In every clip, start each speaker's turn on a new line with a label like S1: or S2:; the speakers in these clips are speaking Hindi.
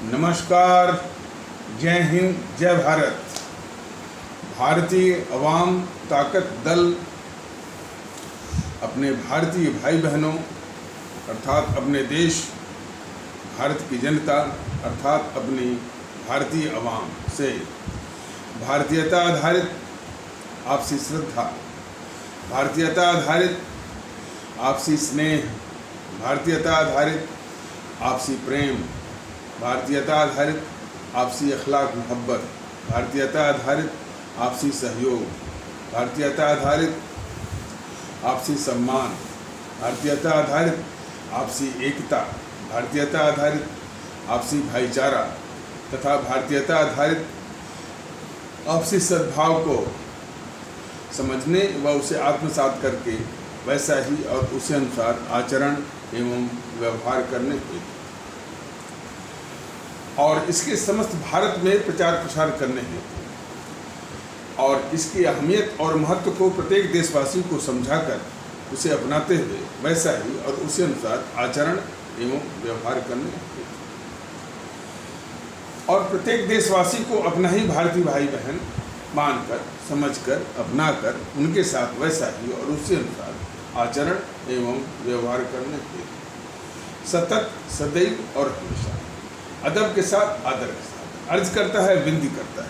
S1: नमस्कार, जय हिंद, जय भारत। भारतीय अवाम ताकत दल अपने भारतीय भाई बहनों अर्थात अपने देश भारत की जनता अर्थात अपनी भारतीय अवाम से भारतीयता आधारित आपसी श्रद्धा, भारतीयता आधारित आपसी स्नेह, भारतीयता आधारित आपसी प्रेम, भारतीयता आधारित आपसी अखलाक मोहब्बत, भारतीयता आधारित आपसी सहयोग, भारतीयता आधारित आपसी सम्मान, भारतीयता आधारित आपसी एकता, भारतीयता आधारित आपसी भाईचारा तथा भारतीयता आधारित आपसी सद्भाव को समझने व उसे आत्मसात करके वैसा ही और उसी अनुसार आचरण एवं व्यवहार करने हेतु और इसके समस्त भारत में प्रचार प्रसार करने हेतु और इसकी अहमियत और महत्व को प्रत्येक देशवासी को समझाकर उसे अपनाते हुए वैसा ही और उसी अनुसार आचरण एवं व्यवहार करने हेतु और प्रत्येक देशवासी को अपना ही भारतीय भाई बहन मानकर, समझकर, अपनाकर उनके साथ वैसा ही और उसी अनुसार आचरण एवं व्यवहार करने हेतु सतत, सदैव और हमेशा अदब के साथ, आदर के साथ अर्ज करता है, विनती करता है।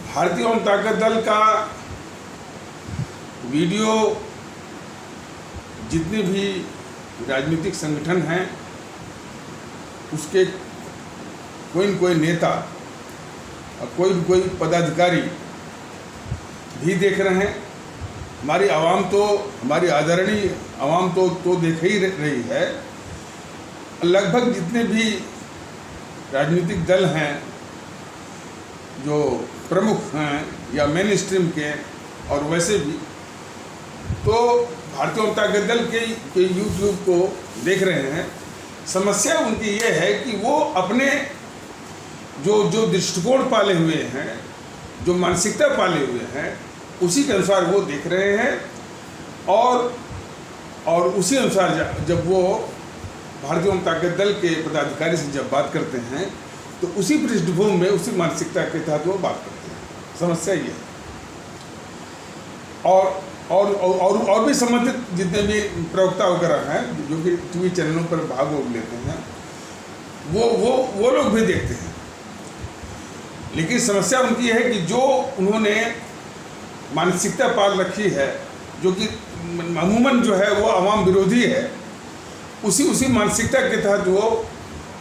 S1: भारतीय अवाम ताकत दल का वीडियो जितने भी राजनीतिक संगठन हैं उसके कोई न कोई नेता और कोई पदाधिकारी भी देख रहे हैं। हमारी आवाम तो, हमारी आदरणीय आवाम तो देख ही रही है। लगभग जितने भी राजनीतिक दल हैं जो प्रमुख हैं या मेन स्ट्रीम के और वैसे भी तो भारतीय जनता ताकत दल के यूट्यूब को देख रहे हैं। समस्या उनकी ये है कि वो अपने जो दृष्टिकोण पाले हुए हैं, जो मानसिकता पाले हुए हैं, उसी के अनुसार वो देख रहे हैं और उसी अनुसार जब वो भारतीय जनता ताकत दल के पदाधिकारी से जब बात करते हैं तो उसी पृष्ठभूमि में, उसी मानसिकता के तहत वो बात करते हैं। समस्या ये है। और भी संबंधित जितने भी प्रवक्ता वगैरह हैं जो कि टीवी चैनलों पर भाग लेते हैं वो लोग भी देखते हैं। लेकिन समस्या उनकी है कि जो उन्होंने मानसिकता पाल रखी है, जो कि अमूमन जो है वो अवाम विरोधी है, उसी मानसिकता के तहत वो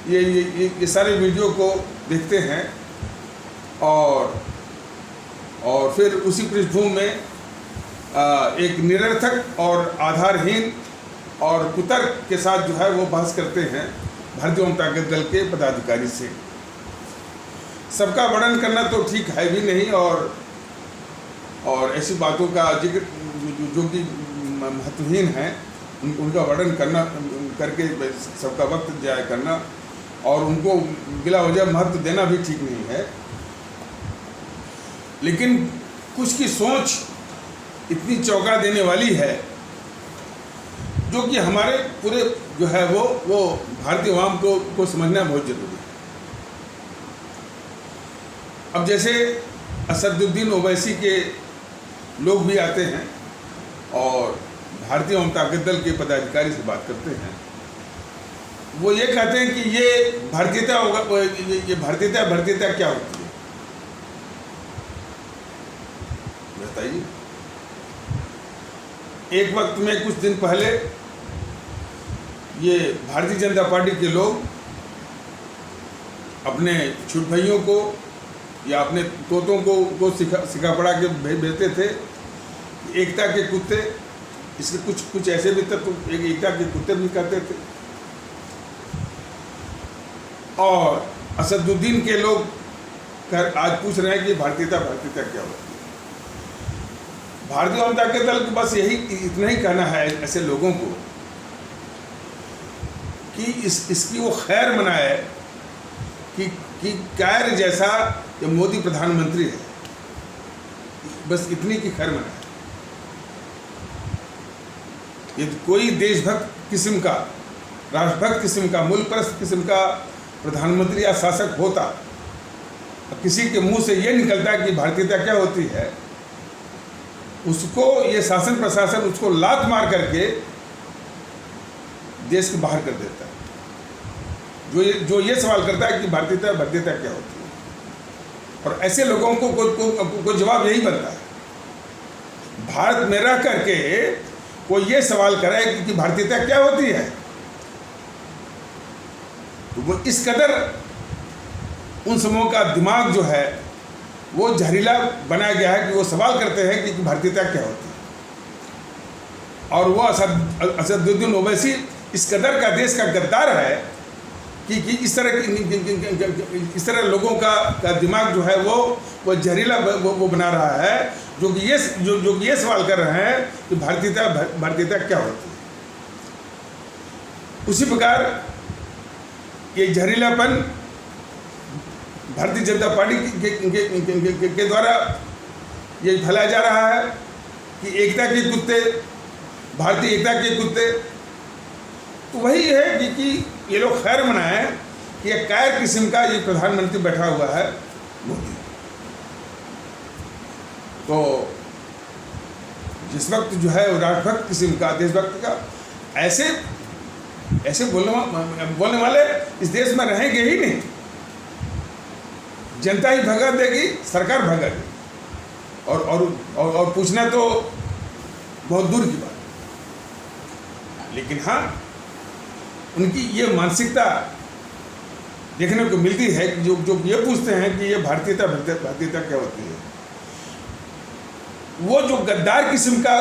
S1: ये सारे वीडियो को देखते हैं और फिर उसी पृष्ठभूमि में एक निरर्थक और आधारहीन और कुतर्क के साथ जो है वो बहस करते हैं भारतीय जनता ताकत दल के पदाधिकारी से। सबका वर्णन करना तो ठीक है भी नहीं और ऐसी बातों का जिक्र जो कि महत्वहीन है उनका वर्णन करना करके सबका वक्त जाया करना और उनको बिला वजह महत्व देना भी ठीक नहीं है। लेकिन कुछ की सोच इतनी चौंका देने वाली है जो कि हमारे पूरे जो है वो भारतीय अवाम को समझना बहुत जरूरी है। अब जैसे असदुद्दीन ओवैसी के लोग भी आते हैं और भारतीय जनता ताकत दल के पदाधिकारी से बात करते हैं। वो ये कहते हैं कि ये भारतीयता होगा, ये भारतीयता क्या होती है, बताइए। एक वक्त में कुछ दिन पहले ये भारतीय जनता पार्टी के लोग अपने छोटे भाइयों को या अपने तोतों को सिखा पढ़ा के भेजते थे। एकता के कुत्ते, इसके कुछ ऐसे भी तत्व एकता के कुत्ते भी कहते थे। और असदुद्दीन के लोग आज पूछ रहे हैं कि भारतीयता क्या होती है। भारतीय जनता ताकत दल को बस इतना ही कहना है ऐसे लोगों को कि इसकी वो खैर मनाए कि कैर जैसा कि मोदी प्रधानमंत्री है, बस इतनी की खैर मनाए। यदि कोई देशभक्त किस्म का राष्ट्रभक्त किस्म का, मूल परस्त किस्म का प्रधानमंत्री या शासक होता, किसी के मुंह से ये निकलता कि भारतीयता क्या होती है, उसको ये शासन प्रशासन उसको लात मार करके देश के बाहर कर देता है। जो ये सवाल करता है कि भारतीयता क्या होती है, और ऐसे लोगों को जवाब यही बनता है। भारत में रह करके कोई ये सवाल करे कि भारतीयता क्या होती है, तो वो इस कदर उन समूहों का दिमाग जो है वो जहरीला बनाया गया है कि वो सवाल करते हैं कि भारतीयता क्या होती है। और वो असदुद्दीन ओवैसी इस कदर का देश का गद्दार है कि इस तरह लोगों का दिमाग जो है वो जहरीला वो बना रहा है, जो कि ये सवाल कर रहे हैं कि भारतीयता क्या होती है। उसी प्रकार ये जहरीलापन भारतीय जनता पार्टी के द्वारा ये फैलाया जा रहा है कि एकता के कुत्ते, भारतीय एकता के कुत्ते। तो वही है कि ये लोग खैर मनाएं कि एक कायर किस्म का ये प्रधानमंत्री बैठा हुआ है मोदी। तो जिस वक्त जो है राष्ट्रभक्त किस्म का, देशभक्त का, ऐसे बोलने वाले इस देश में रहेंगे ही नहीं। जनता ही भगा देगी, सरकार भगा देगी, और पूछना तो बहुत दूर की बात। लेकिन हाँ, उनकी ये मानसिकता देखने को मिलती है कि जो ये पूछते हैं कि ये भारतीयता क्या होती है, वो जो गद्दार किस्म का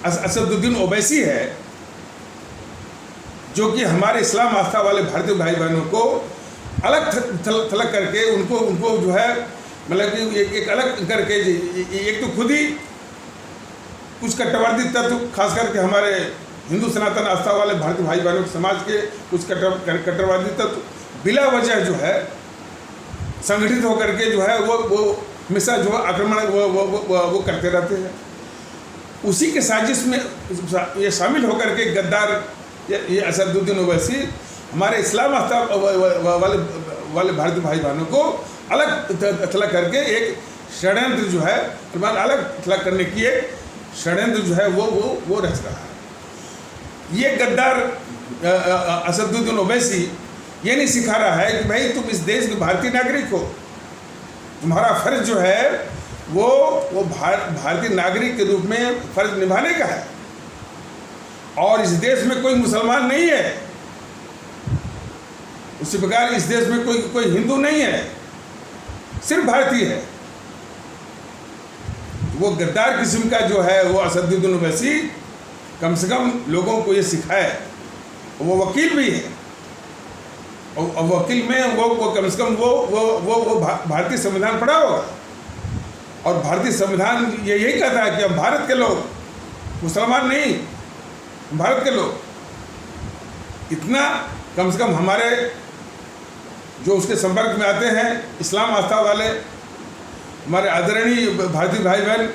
S1: असदुद्दीन ओवैसी है, जो कि हमारे इस्लाम आस्था वाले भारतीय भाई बहनों को अलग थलग करके उनको जो है मतलब कि एक अलग करके, एक तो खुद ही कुछ कट्टरवादी तत्व, खास करके हमारे हिंदू सनातन आस्था वाले भारतीय भाई बहनों समाज के कुछ कट्टरवादी तत्व बिला वजह जो है संगठित होकर के जो है वो हमेशा जो आक्रमण वो करते रहते हैं। उसी के साजिश में ये शामिल होकर के गद्दार ये असदुद्दीन ओवैसी हमारे इस्लाम आस्था वाले भारतीय भाई बहनों को अलग थलग करके एक षड्यंत्र जो है, अलग थलग करने की एक षड्यंत्र जो है वो रच रहा है। ये गद्दार असदुद्दीन ओवैसी ये नहीं सिखा रहा है कि भाई तुम इस देश के भारतीय नागरिक हो, तुम्हारा फर्ज जो है वो भारतीय नागरिक के रूप में फर्ज निभाने का है। और इस देश में कोई मुसलमान नहीं है, उसी प्रकार इस देश में कोई हिंदू नहीं है, सिर्फ भारतीय है। वो गद्दार किस्म का जो है वो असदुद्दीन ओवैसी कम से कम लोगों को ये सिखाए। वो वकील भी है, और वकील में वो कम से कम वो भारतीय संविधान पढ़ा होगा, और भारतीय संविधान यही कहता है कि हम भारत के लोग, मुसलमान नहीं, भारत के लोग। इतना कम से कम हमारे जो उसके संपर्क में आते हैं इस्लाम आस्था वाले हमारे आदरणीय भारतीय भाई बहन,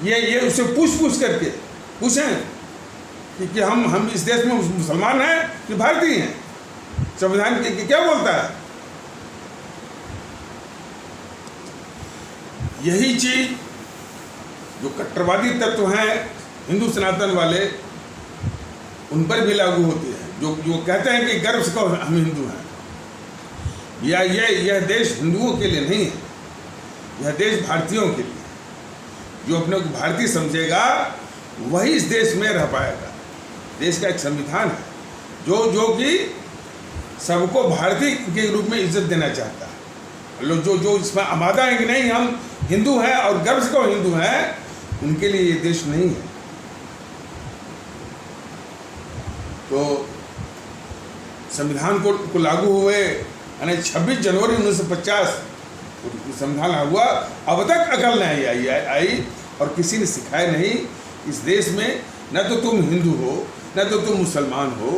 S1: ये उससे पूछ करके पूछें कि हम इस देश में मुसलमान हैं कि भारतीय हैं, संविधान की क्या बोलता है। यही चीज जो कट्टरवादी तत्व हैं हिंदू सनातन वाले, उन पर भी लागू होती है, जो कहते हैं कि गर्व से कहो हम हिंदू हैं। यह देश हिंदुओं के लिए नहीं है, यह देश भारतीयों के लिए। जो अपने को भारतीय समझेगा वही इस देश में रह पाएगा। देश का एक संविधान है जो कि सबको भारतीय के रूप में इज्जत देना चाहता है। लोग जो इसमें आमादा है कि नहीं हम हिंदू हैं और गर्व से कहो हिंदू हैं, उनके लिए ये देश नहीं है। तो संविधान को लागू हुए यानी 26 जनवरी 1950 संविधान हुआ, अब तक अकल नहीं आई और किसी ने सिखाया नहीं। इस देश में न तो तुम हिंदू हो, न तो तुम मुसलमान हो,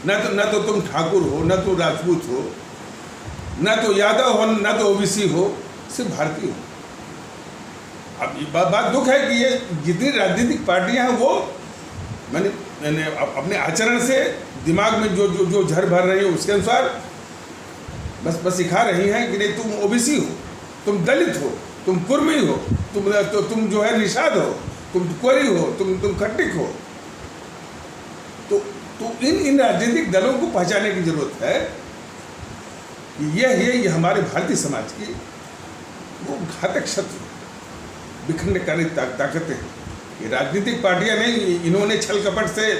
S1: न तो तुम ठाकुर हो, न तो राजपूत हो, न तो यादव हो, न तो ओबीसी हो, सिर्फ भारतीय हो। अब बात दुख है कि ये जितनी राजनीतिक पार्टियां हैं वो मैंने अपने आचरण से दिमाग में जो जो जो झर भर रही है उसके अनुसार बस सिखा रही हैं कि नहीं तुम ओबीसी हो, तुम दलित हो, तुम कुर्मी हो, तुम जो है निषाद हो, तुम कोरी हो, तुम खट्टिक हो। तो इन राजनीतिक दलों को पहचानने की जरूरत है कि ये हमारे भारतीय समाज की वो घातक शत्रु, बिखरनेकारी ताकतें हैं। ये राजनीतिक पार्टियां नहीं, इन्होंने छल कपट से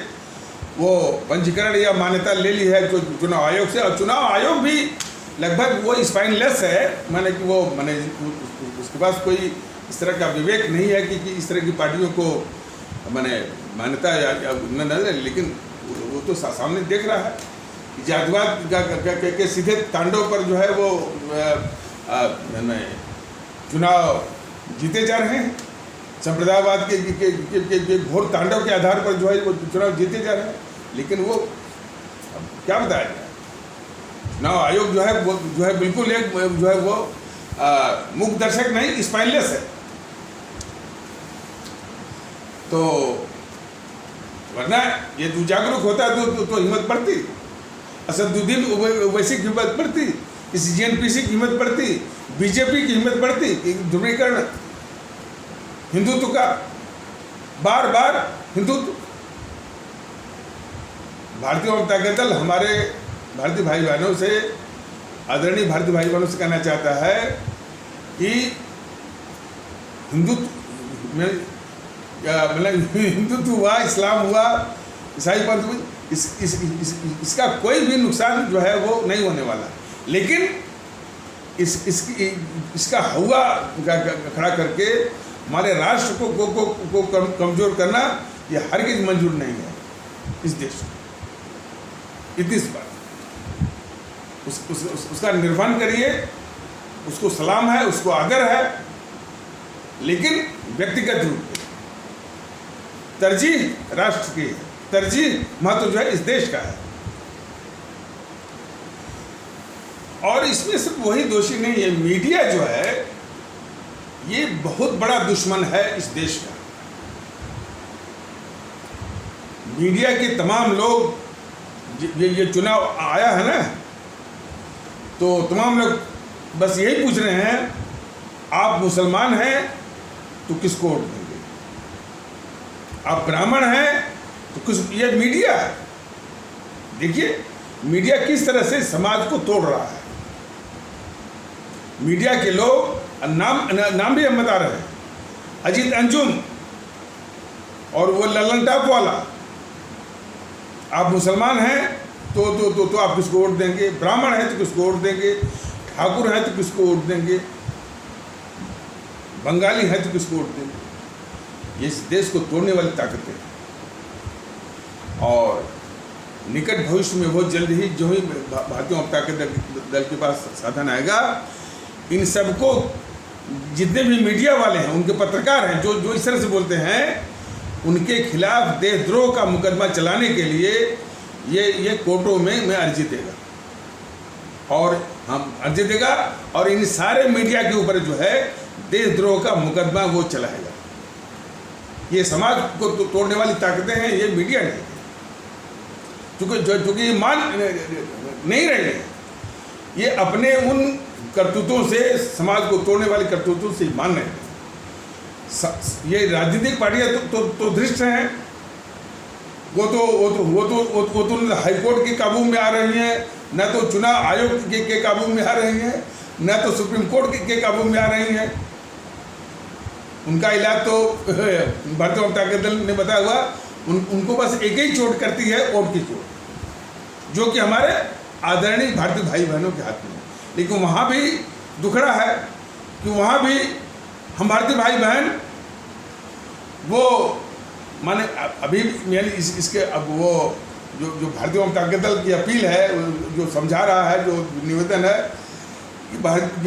S1: वो पंजीकरण या मान्यता ले ली है चुनाव आयोग से, और चुनाव आयोग भी लगभग वो स्पाइनलेस है, माने कि वो उसके पास कोई इस तरह का विवेक नहीं है कि इस तरह की पार्टियों को माने मान्यता या न, लेकिन वो तो सामने देख रहा है कि जातिवाद के सीधे तांडव पर जो है वो चुनाव जीते जा रहे हैं, संप्रदायवाद के घोर तांडव के आधार पर जो है वो चुनाव जीते जा रहे हैं। लेकिन वो क्या बताया जाए, चुनाव आयोग जो है बिल्कुल एक जो है वो मूक दर्शक नहीं, स्पाइनलेस है। तो वरना ये तू जागरूक होता तो हिम्मत बढ़ती, असदुद्दीन ओवैसी की हिम्मत बढ़ती, इस जीएनपीसी की हिम्मत बढ़ती, बीजेपी की हिम्मत बढ़ती कि ध्रुवीकरण हिंदुत्व का, बार बार हिंदुत्व। भारतीय जनता दल हमारे भारतीय भाई बहनों से, आदरणीय भारतीय भाई बहनों से कहना चाहता है कि हिंदुत्व में मतलब हिंदुत्व हुआ, इस्लाम हुआ, ईसाई पंथ हुई, इसका कोई भी नुकसान जो है वो नहीं होने वाला। लेकिन इसका हवा खड़ा करके हमारे राष्ट्र को कमजोर करना ये हरगिज़ मंजूर नहीं है इस देश को। इतनी सी बात, उसका निर्वहन करिए, उसको सलाम है, उसको आदर है, लेकिन व्यक्तिगत रूप में तरजीह राष्ट्र की है, तरजीह महत्व जो है इस देश का है। और इसमें सिर्फ वही दोषी नहीं है, मीडिया जो है ये बहुत बड़ा दुश्मन है इस देश का। मीडिया के तमाम लोग, ये चुनाव आया है ना, तो तमाम लोग बस यही पूछ रहे हैं, आप मुसलमान हैं तो किसको वोट देंगे, आप ब्राह्मण हैं तो किस। ये मीडिया है, देखिए मीडिया किस तरह से समाज को तोड़ रहा है। मीडिया के लोग, नाम भी हम बता रहे हैं, अजीत अंजुम और वो ललन टॉप वाला, आप मुसलमान हैं तो आप किसको वोट देंगे, ब्राह्मण हैं तो किसको वोट देंगे, ठाकुर हैं तो किसको वोट देंगे, बंगाली हैं तो किसको वोट देंगे। ये इस देश को तोड़ने वाली ताकतें हैं। और निकट भविष्य में बहुत जल्द ही जो ही भारतीय जनता दल के पास साधन आएगा, इन सबको, जितने भी मीडिया वाले हैं, उनके पत्रकार हैं जो इस तरह से बोलते हैं, उनके खिलाफ देशद्रोह का मुकदमा चलाने के लिए ये कोर्टों में अर्जी देगा, और हम अर्जी देगा, और इन सारे मीडिया के ऊपर जो है देशद्रोह का मुकदमा वो चलाएगा। ये समाज को तोड़ने वाली ताकतें हैं, ये मीडिया नहीं है, चूँकि ये मान नहीं रहे हैं, ये अपने उन करतूतों से, समाज को तोड़ने वाली करतूतों से मान रहे हैं। ये राजनीतिक पार्टियां तो धृष्ट हैं, वो तो हाईकोर्ट के काबू में आ रही हैं, न तो चुनाव आयोग के काबू में आ रही हैं, न तो सुप्रीम कोर्ट के काबू में आ रही हैं। उनका इलाज तो भारतीय जनता दल ने बताया हुआ, उनको बस एक ही चोट करती है, वोट की चोट, जो कि हमारे आदरणीय भारतीय भाई बहनों के हाथ में है। लेकिन वहाँ भी दुखड़ा है कि वहाँ भी हम भारतीय भाई बहन वो माने अभी यानी इसके अब वो जो भारतीय जनता दल की अपील है, जो समझा रहा है, जो निवेदन है कि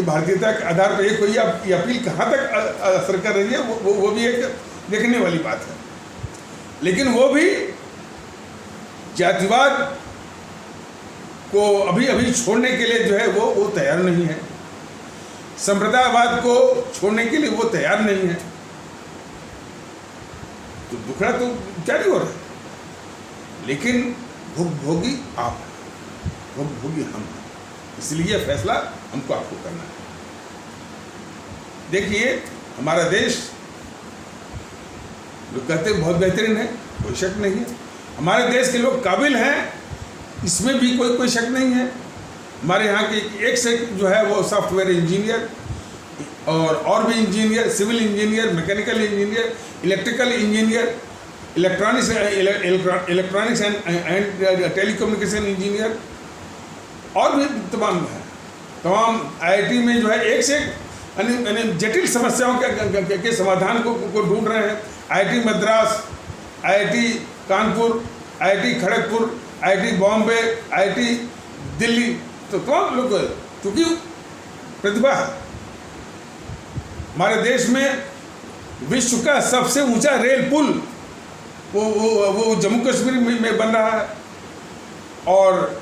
S1: भारतीयता के आधार पर कोई ये अपील कहाँ तक असर कर रही है, वो भी एक देखने वाली बात है। लेकिन वो भी जातिवाद को अभी छोड़ने के लिए जो है वो तैयार नहीं है, संप्रदायवाद को छोड़ने के लिए वो तैयार नहीं है। तो दुखड़ा तो जारी हो रहा है। लेकिन भुगभोगी आप हैं, भुगभोगी हम हैं। इसलिए फैसला हमको आपको करना है। देखिए, हमारा देश लोग कहते हैं बहुत बेहतरीन है, कोई शक नहीं है। हमारे देश के लोग काबिल हैं, इसमें भी कोई शक नहीं है। हमारे यहाँ के एक से जो है वो सॉफ्टवेयर इंजीनियर और भी engineer, civil engineer, mechanical engineer, electrical engineer, electronics and telecommunication engineer और भी तमाम IIT में जो है एक से जटिल समस्याओं के समाधान को ढूंढ रहे हैं। IIT Madras, IIT Kanpur, IIT Kharagpur, IIT Bombay, IIT Delhi, तो तमाम लोग, क्योंकि प्रतिभा है। हमारे देश में विश्व का सबसे ऊंचा रेल पुल वो जम्मू कश्मीर में बन रहा है, और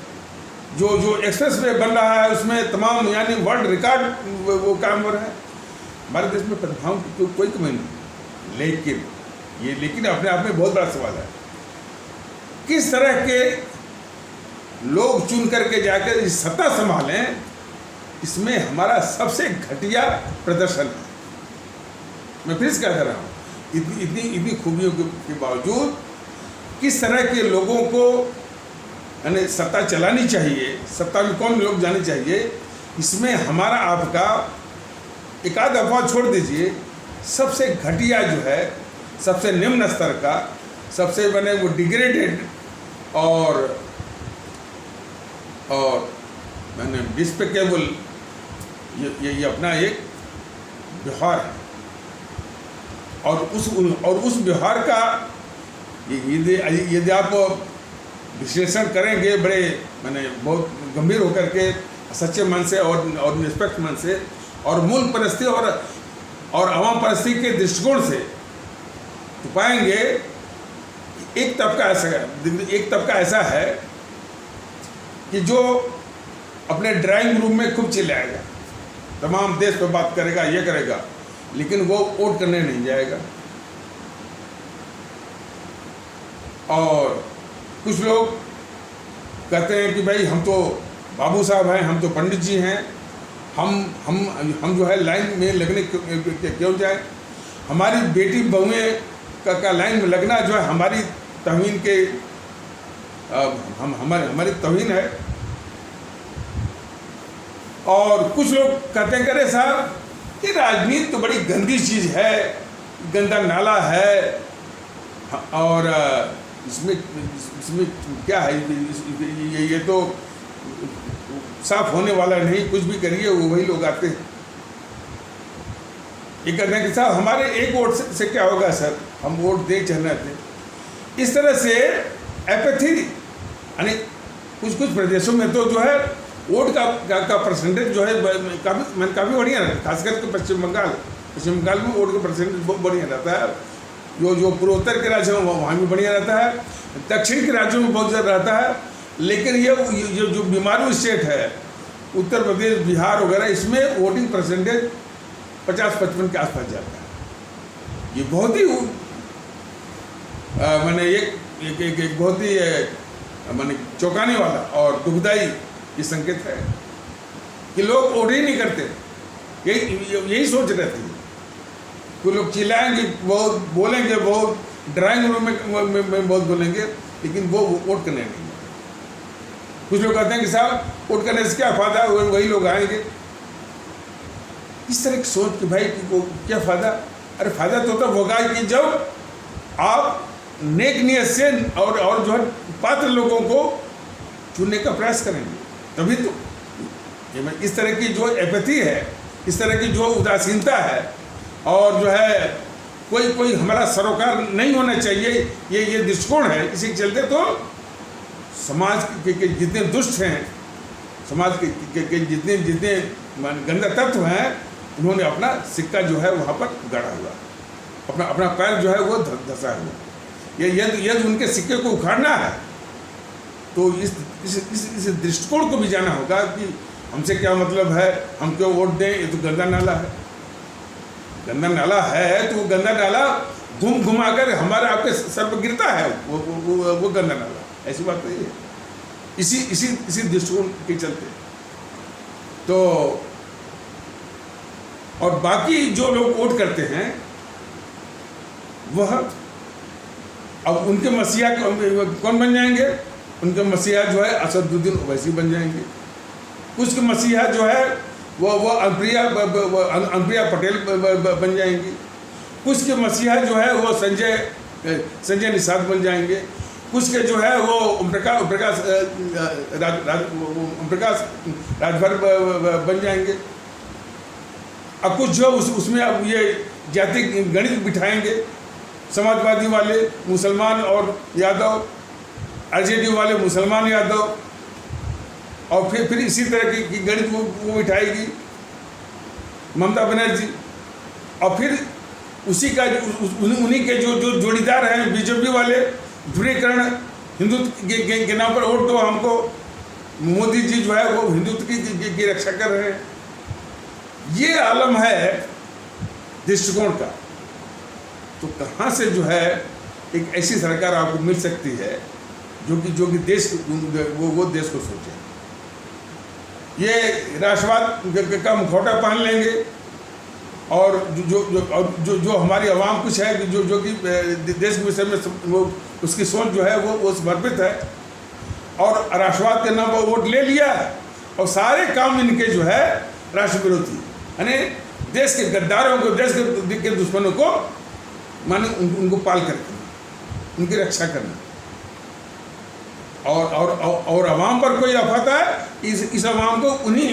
S1: जो एक्सप्रेस वे बन रहा है उसमें तमाम यानी वर्ल्ड रिकॉर्ड वो काम हो रहा है। हमारे देश में प्रतिभाओं की कोई कमी नहीं, लेकिन अपने आप में बहुत बड़ा सवाल है, किस तरह के लोग चुन करके जाकर इस सत्ता संभालें। इसमें हमारा सबसे घटिया प्रदर्शन है। मैं फिर से कह रहा हूँ, इतनी खूबियों के बावजूद किस तरह के लोगों को यानी सत्ता चलानी चाहिए, सत्ता में कौन लोग जाने चाहिए, इसमें हमारा आपका एक आध अफवाह छोड़ दीजिए, सबसे घटिया जो है, सबसे निम्न स्तर का, सबसे बने वो डिग्रेडेड और मैंने डिस्पेकेबल ये अपना एक व्यवहार है। और उस व्यवहार का यदि आप विश्लेषण करेंगे बड़े मैंने बहुत गंभीर होकर के, सच्चे मन से और निष्पक्ष मन से और मूल परिस्थिति और आवाम परिस्थिति के दृष्टिकोण से, तो पाएंगे एक तबका ऐसा है कि जो अपने ड्राइंग रूम में खूब चिल्लाएगा, तमाम देश पे बात करेगा, ये करेगा, लेकिन वो वोट करने नहीं जाएगा। और कुछ लोग कहते हैं कि भाई हम तो बाबू साहब हैं, हम तो पंडित जी हैं, हम जो है लाइन में लगने क्यों जाए। हमारी बेटी बहुएं का लाइन में लगना जो है हमारी तौहीन के हमारी तौहीन है। और कुछ लोग कहते हैं अरे साहब ये राजनीति तो बड़ी गंदी चीज़ है, गंदा नाला है, और इसमें क्या है, ये तो साफ होने वाला नहीं, कुछ भी करिए वही लोग आते हैं। ये कहते हैं कि साहब हमारे एक वोट से क्या होगा सर, हम वोट दे चलना थे। इस तरह से एपैथी, यानी कुछ प्रदेशों में तो जो है वोट का परसेंटेज जो है काफ़ी बढ़िया रहता है, खास करके पश्चिम बंगाल में वोट का परसेंटेज बहुत बढ़िया रहता है। जो पूर्वोत्तर के राज्यों में वहाँ भी बढ़िया रहता है, दक्षिण के राज्यों में बहुत ज़्यादा रहता है। लेकिन ये जो बीमारू स्टेट है, उत्तर प्रदेश, बिहार वगैरह, इसमें वोटिंग परसेंटेज 50-55 के आसपास जाता है। ये बहुत ही मैंने एक बहुत ही मैंने चौंकाने वाला और दुखदाई ये संकेत है कि लोग वोट ही नहीं करते। यही सोच रहती है। कुछ लोग चिल्लाएंगे बहुत, बोलेंगे बहुत, ड्राइंग रूम में बहुत बोलेंगे, लेकिन वो वोट करने नहीं। कुछ लोग कहते हैं कि साहब वोट करने से क्या फ़ायदा, वही लोग आएंगे। इस तरह की सोच कि भाई कि क्या फ़ायदा। अरे फ़ायदा तो तब होगा कि जब आप नेक नियत से और जो है पात्र लोगों को चुनने का प्रयास करेंगे, तभी तो। इस तरह की जो एपैथी है, इस तरह की जो उदासीनता है, और जो है कोई हमारा सरोकार नहीं होना चाहिए, ये दृष्टिकोण है। इसी के चलते तो समाज के जितने दुष्ट हैं, समाज के जितने गंदा तत्व हैं, उन्होंने अपना सिक्का जो है वहाँ पर गड़ा हुआ, अपना पैर जो है वो धंसा हुआ। यदि उनके सिक्के को उखाड़ना है तो इस दृष्टिकोण को भी जाना होगा कि हमसे क्या मतलब है, हम क्यों वोट दें, ये तो गंदा नाला है। गंदा नाला है तो वो गंदा नाला घुमा कर हमारे आपके सर पर गिरता है, वो गंदा नाला। ऐसी बात नहीं है। इसी दृष्टिकोण के चलते तो, और बाकी जो लोग वोट करते हैं वह अब उनके मसीहा कौन बन जाएंगे? उनके मसीहा जो है असदुद्दीन ओवैसी बन जाएंगे। कुछ के मसीहा जो है वो अनुप्रिया पटेल बन जाएंगी। कुछ के मसीहा जो है वो संजय निषाद बन जाएंगे। कुछ के जो है वो ओम प्रकाश राजभर बन जाएंगे। अब कुछ जो उसमें अब ये जाति गणित बिठाएंगे, समाजवादी वाले मुसलमान और यादव, आरजेडी वाले मुसलमान यादव, और फिर इसी तरह की गणित वो बिठाएगी ममता बनर्जी। और फिर उसी का उन्हीं के जो जोड़ीदार हैं बीजेपी वाले, ध्रुवीकरण हिंदुत्व के नाम पर वोट दो हमको, मोदी जी जो है वो हिंदुत्व की रक्षा कर रहे हैं। ये आलम है दृष्टिकोण का। तो कहाँ से जो है एक ऐसी सरकार आपको मिल सकती है जो कि देश वो देश को सोचे? ये राष्ट्रवाद का मुखौटा पहन लेंगे और जो हमारी आवाम कुछ है जो कि देश के विषय में वो उसकी सोच जो है वो समर्पित है, और राष्ट्रवाद के नाम पर वोट ले लिया और सारे काम इनके जो है राष्ट्र विरोधी, यानी देश के गद्दारों को, देश के दुश्मनों को माने उनको पाल करके उनकी रक्षा करना। और आवाम पर कोई आफत है, इस आवाम को उन्हीं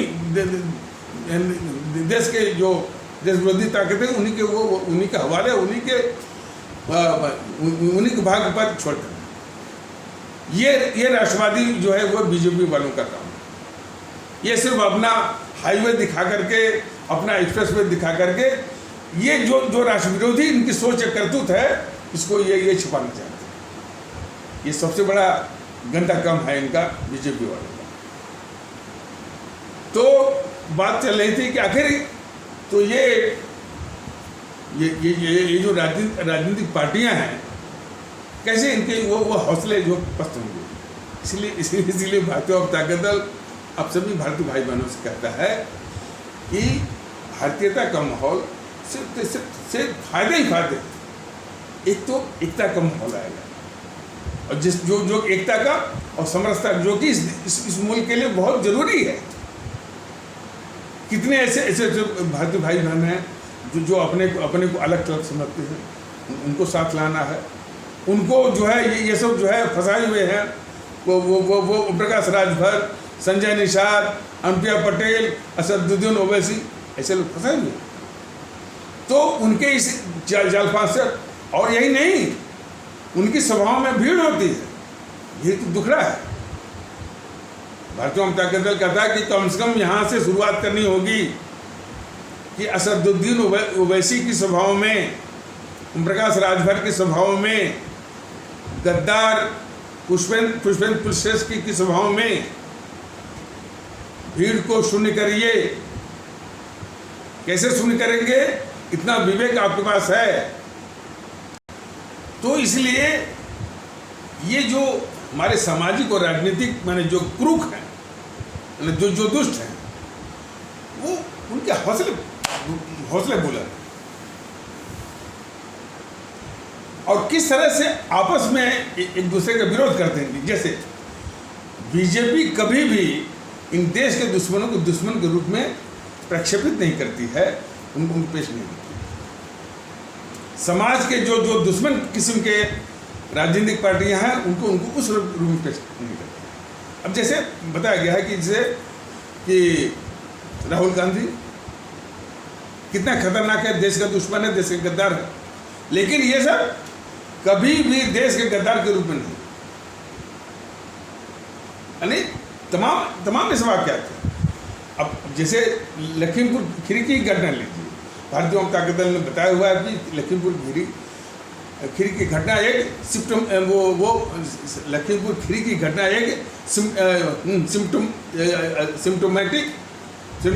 S1: देश के जो देश विरोधी ताकतें उन्हीं के हवाले, उन्हीं के भाग्य पर छोड़ देना। ये राष्ट्रवादी जो है वो बीजेपी वालों का काम है। ये सिर्फ अपना हाईवे दिखा करके, अपना एक्सप्रेसवे दिखा करके, ये जो राष्ट्र विरोधी इनकी सोच या करतूत है, इसको ये छुपाना चाहते हैं। ये सबसे बड़ा गंदा काम है इनका, बीजेपी वालों का। तो बात चल रही थी कि आखिर तो ये जो राजनीतिक पार्टियां हैं, कैसे इनके वो हौसले जो पस्त होंगे। इसीलिए भारतीय जनता दल अब सभी भारतीय भाई बहनों से कहता है कि भारतीयता का माहौल सिर्फ फायदे ही फायदे। एक तो एकता का माहौल आएगा, और जो एकता का और समरसता जो कि इस मुल्क के लिए बहुत जरूरी है। कितने ऐसे भारतीय भाई बहन हैं जो अपने को अलग थलग समझते हैं, उनको साथ लाना है। उनको जो है ये सब जो है फंसाए हुए हैं, वो प्रकाश राजभर, संजय निषाद, अनुप्रिया पटेल, असदुद्दीन ओवैसी, ऐसे लोग फंसाए हुए। तो उनके इस जालफान से, और यही नहीं, उनकी सभाओं में भीड़ होती है। ये तो दुख रहा है। भारतीय जनता दल कहता है कि कम से कम यहाँ से शुरुआत करनी होगी कि असदुद्दीन ओवैसी की सभाओं में, ओम प्रकाश राजभर की सभाओं में, गद्दार पुष्पेंद्र कुशवाहा की सभाओं में भीड़ को शून्य करिए। कैसे शून्य करेंगे? इतना विवेक आपके पास है। तो इसलिए ये जो हमारे सामाजिक और राजनीतिक माने जो क्रूक हैं, जो दुष्ट हैं, वो उनके हौसले बुलंद, और किस तरह से आपस में एक दूसरे का विरोध करते हैं। जैसे बीजेपी कभी भी इन देश के दुश्मनों को दुश्मन के रूप में प्रक्षेपित नहीं करती है, उनको पेश नहीं करती। समाज के जो दुश्मन किस्म के राजनीतिक पार्टियां हैं, उनको उस रूप में पेश नहीं करती। अब जैसे बताया गया है कि जैसे कि राहुल गांधी कितना खतरनाक है, देश का दुश्मन है, देश के गद्दार है, लेकिन ये सब कभी भी देश के गद्दार के रूप में नहीं। यानी तमाम इस वाक्य थे। अब जैसे लखीमपुर खीरी की घटना लीजिए, भारतीय जनता दल ने बताया हुआ है कि लखीमपुर खीरी की घटना एक लखीमपुर खीरी की घटना एक सिम्टोमेटिक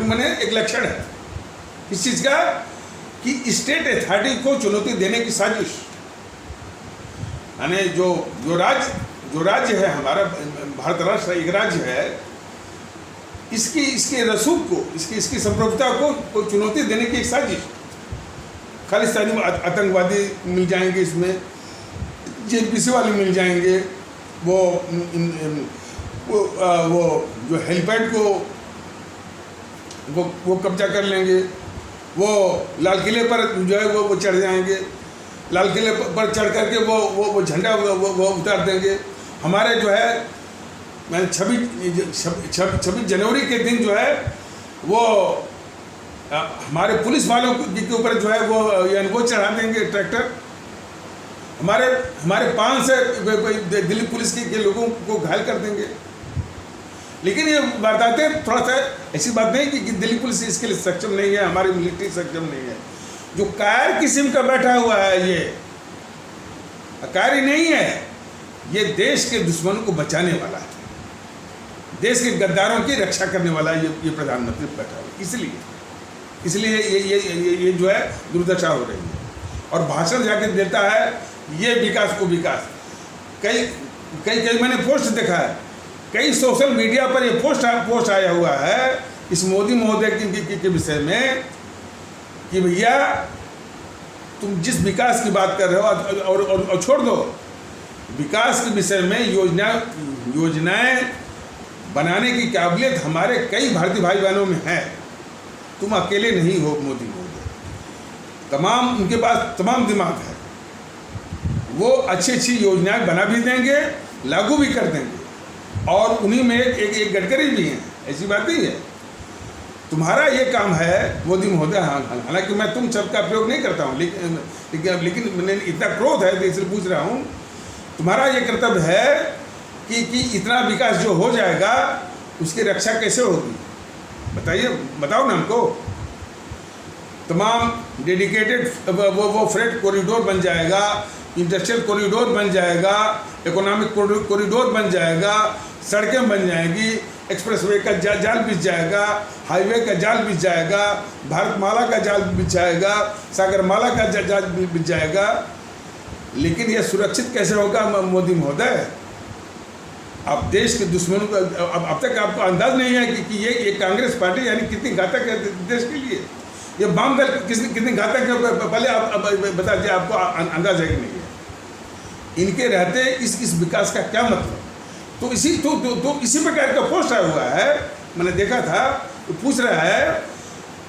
S1: माने एक लक्षण है इस चीज़ का कि स्टेट अथॉरिटी को चुनौती देने की साजिश, यानी जो जो राज्य है हमारा भारत राष्ट्र एक राज्य है, इसके रसूख को, इसकी संप्रभुता को चुनौती देने की एक साजिश। खालिस्तानी आतंकवादी मिल जाएंगे इसमें, जेपीसी वाले मिल जाएंगे, वो जो हेलीपैड को वो कब्जा कर लेंगे, वो लाल किले पर जो है वो चढ़ जाएंगे, लाल किले पर चढ़ करके वो झंडा वो उतार देंगे। हमारे जो है 26 जनवरी के दिन जो है वो हमारे पुलिस वालों के ऊपर जो है वो चढ़ा देंगे ट्रैक्टर। हमारे 5 से दिल्ली पुलिस के लोगों को घायल कर देंगे। लेकिन ये वारदातें थोड़ा सा ऐसी बात नहीं कि दिल्ली पुलिस इसके लिए सक्षम नहीं है, हमारी मिलिट्री सक्षम नहीं है। जो कायर किस्म का बैठा हुआ है ये कायर ही नहीं है, ये देश के दुश्मनों को बचाने वाला है, देश के गद्दारों की रक्षा करने वाला ये प्रधानमंत्री बैठा हुआ। इसलिए ये जो है दुर्दशा हो रही है। और भाषण जाके देता है ये विकास को विकास। कई मैंने पोस्ट देखा है, कई सोशल मीडिया पर ये पोस्ट आया हुआ है इस मोदी महोदय के विषय में कि भैया तुम जिस विकास की बात कर रहे हो और छोड़ दो, विकास के विषय में योजनाएं बनाने की काबिलियत हमारे कई भारतीय भाई बहनों में है। तुम अकेले नहीं हो मोदी महोदय, उनके पास तमाम दिमाग है, वो अच्छी योजनाएं बना भी देंगे, लागू भी कर देंगे। और उन्हीं में एक गडकरी भी हैं, ऐसी बात नहीं है। तुम्हारा ये काम है मोदी महोदय, हालांकि मैं तुम शब्द का प्रयोग नहीं करता हूँ, लेकिन मैंने इतना क्रोध है इसलिए पूछ रहा हूँ। तुम्हारा ये कर्तव्य है कि इतना विकास जो हो जाएगा उसकी रक्षा कैसे होगी, बताइए, बताओ ना हमको। तमाम डेडिकेटेड वो फ्रेट कॉरिडोर बन जाएगा, इंडस्ट्रियल कॉरिडोर बन जाएगा, इकोनॉमिक कॉरिडोर बन जाएगा, सड़कें बन जाएंगी, एक्सप्रेसवे का जाल बिछ जाएगा, हाईवे का जाल बिछ जाएगा, भारतमाला का जाल बिछ जाएगा, सागरमाला का जाल बिछ जाएगा। लेकिन यह सुरक्षित कैसे होगा मोदी महोदय? आप देश के दुश्मनों को अब तक आपको अंदाज नहीं है कि ये कांग्रेस पार्टी यानी कितनी घातक है देश के लिए। ये वाम दल कितनी घातक है, पहले आप बता दीजिए, आपको अंदाज है कि नहीं है? इनके रहते इस विकास का क्या मतलब? तो इसी प्रकार का पोस्ट आया हुआ है, मैंने देखा था। तो पूछ रहा है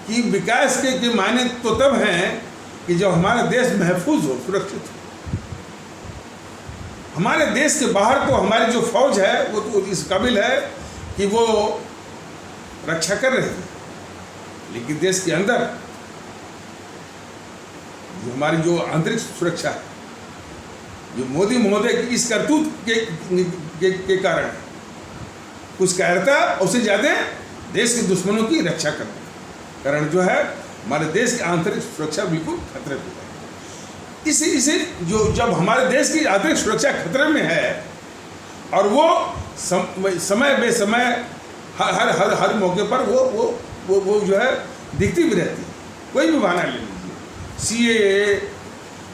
S1: कि विकास के मायने तो तब हैं कि जब हमारा देश महफूज हो, सुरक्षित हो। हमारे देश के बाहर तो हमारी जो फौज है वो तो इस काबिल है कि वो रक्षा कर रही है, लेकिन देश के अंदर जो हमारी जो आंतरिक सुरक्षा है, जो मोदी महोदय की इस करतूत के कारण कुछ कायरता, उससे ज़्यादा देश के दुश्मनों की रक्षा करने कारण जो है हमारे देश की आंतरिक सुरक्षा बिल्कुल खतरे में है। इसे जो जब हमारे देश की आंतरिक सुरक्षा खतरे में है और वो समय बेसमय हर मौके पर वो जो है दिखती भी रहती है। कोई भी बहाना ले लीजिए, CAA,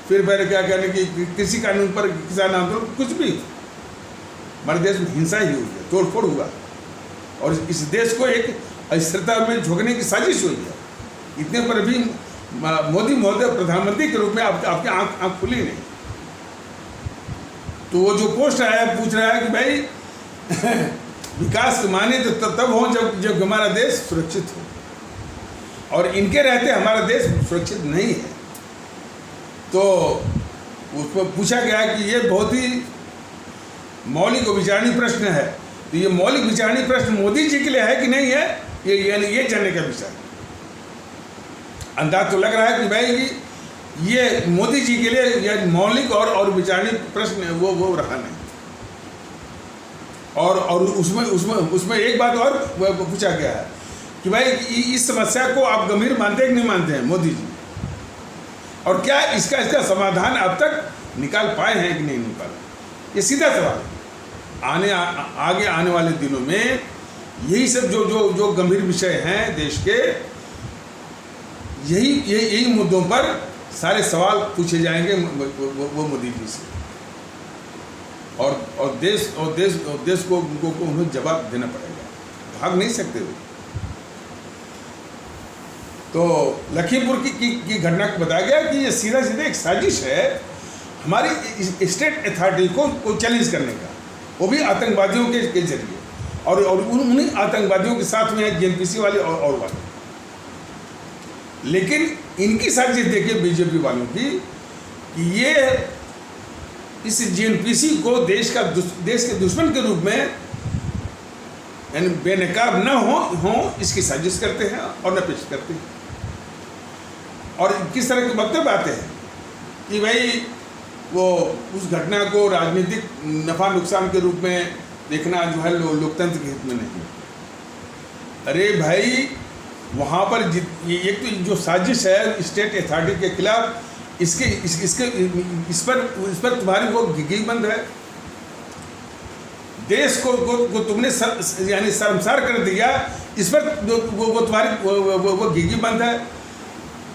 S1: फिर क्या कहने की कृषि कानून पर किसान आंदोलन, कुछ भी हमारे देश में हिंसा ही हुई है, तोड़फोड़ हुआ और इस देश को एक अस्थिरता में झोंकने की साजिश हुई है। इतने पर भी मोदी महोदय प्रधानमंत्री के रूप में आपकी आंख खुली नहीं। तो वो जो पोस्ट आया पूछ रहा है कि भाई विकास के माने तो तब हो जब हमारा देश सुरक्षित हो, और इनके रहते हमारा देश सुरक्षित नहीं है। तो उस पर पूछा गया कि ये बहुत ही मौलिक विचारणीय प्रश्न है, तो ये मौलिक विचारणीय प्रश्न मोदी जी के लिए है कि नहीं है, ये जानने का विषय। अंदाज तो लग रहा है कि भाई ये मोदी जी के लिए यह मौलिक और विचारणीय प्रश्न वो रहा नहीं। और उसमें एक बात और पूछा गया है कि भाई इस समस्या को आप गंभीर मानते हैं कि नहीं मानते हैं मोदी जी, और क्या इसका समाधान अब तक निकाल पाए हैं कि नहीं निकाल? ये सीधा सवाल है। आगे आने वाले दिनों में यही सब जो गंभीर विषय हैं देश के, यही मुद्दों पर सारे सवाल पूछे जाएंगे वो मोदी जी से। और देश को उन्हें जवाब देना पड़ेगा, भाग नहीं सकते वो। तो लखीमपुर की घटना को बताया गया कि ये सीधा एक साजिश है हमारी स्टेट अथॉरिटी को चैलेंज करने का, वो भी आतंकवादियों के जरिए, और उन्हीं आतंकवादियों के साथ में है जेएनपीसी वाले और वाले। लेकिन इनकी साजिश देखिए बीजेपी वालों की कि ये इस जेएनपीसी को देश के दुश्मन के रूप में यानी बेनकाब न हो इसकी साजिश करते हैं और न पेश करते हैं। और किस तरह के वक्तव्य आते हैं कि भाई वो उस घटना को राजनीतिक नफा नुकसान के रूप में देखना जो है लोकतंत्र के हित में नहीं। अरे भाई वहाँ पर एक तो जो साजिश है स्टेट अथॉरिटी के खिलाफ, इस पर तुम्हारी वो घिघीबंद है। देश को तुमने यानी शर्मसार कर दिया, इस पर वो तुम्हारी वो घिघीबंद है।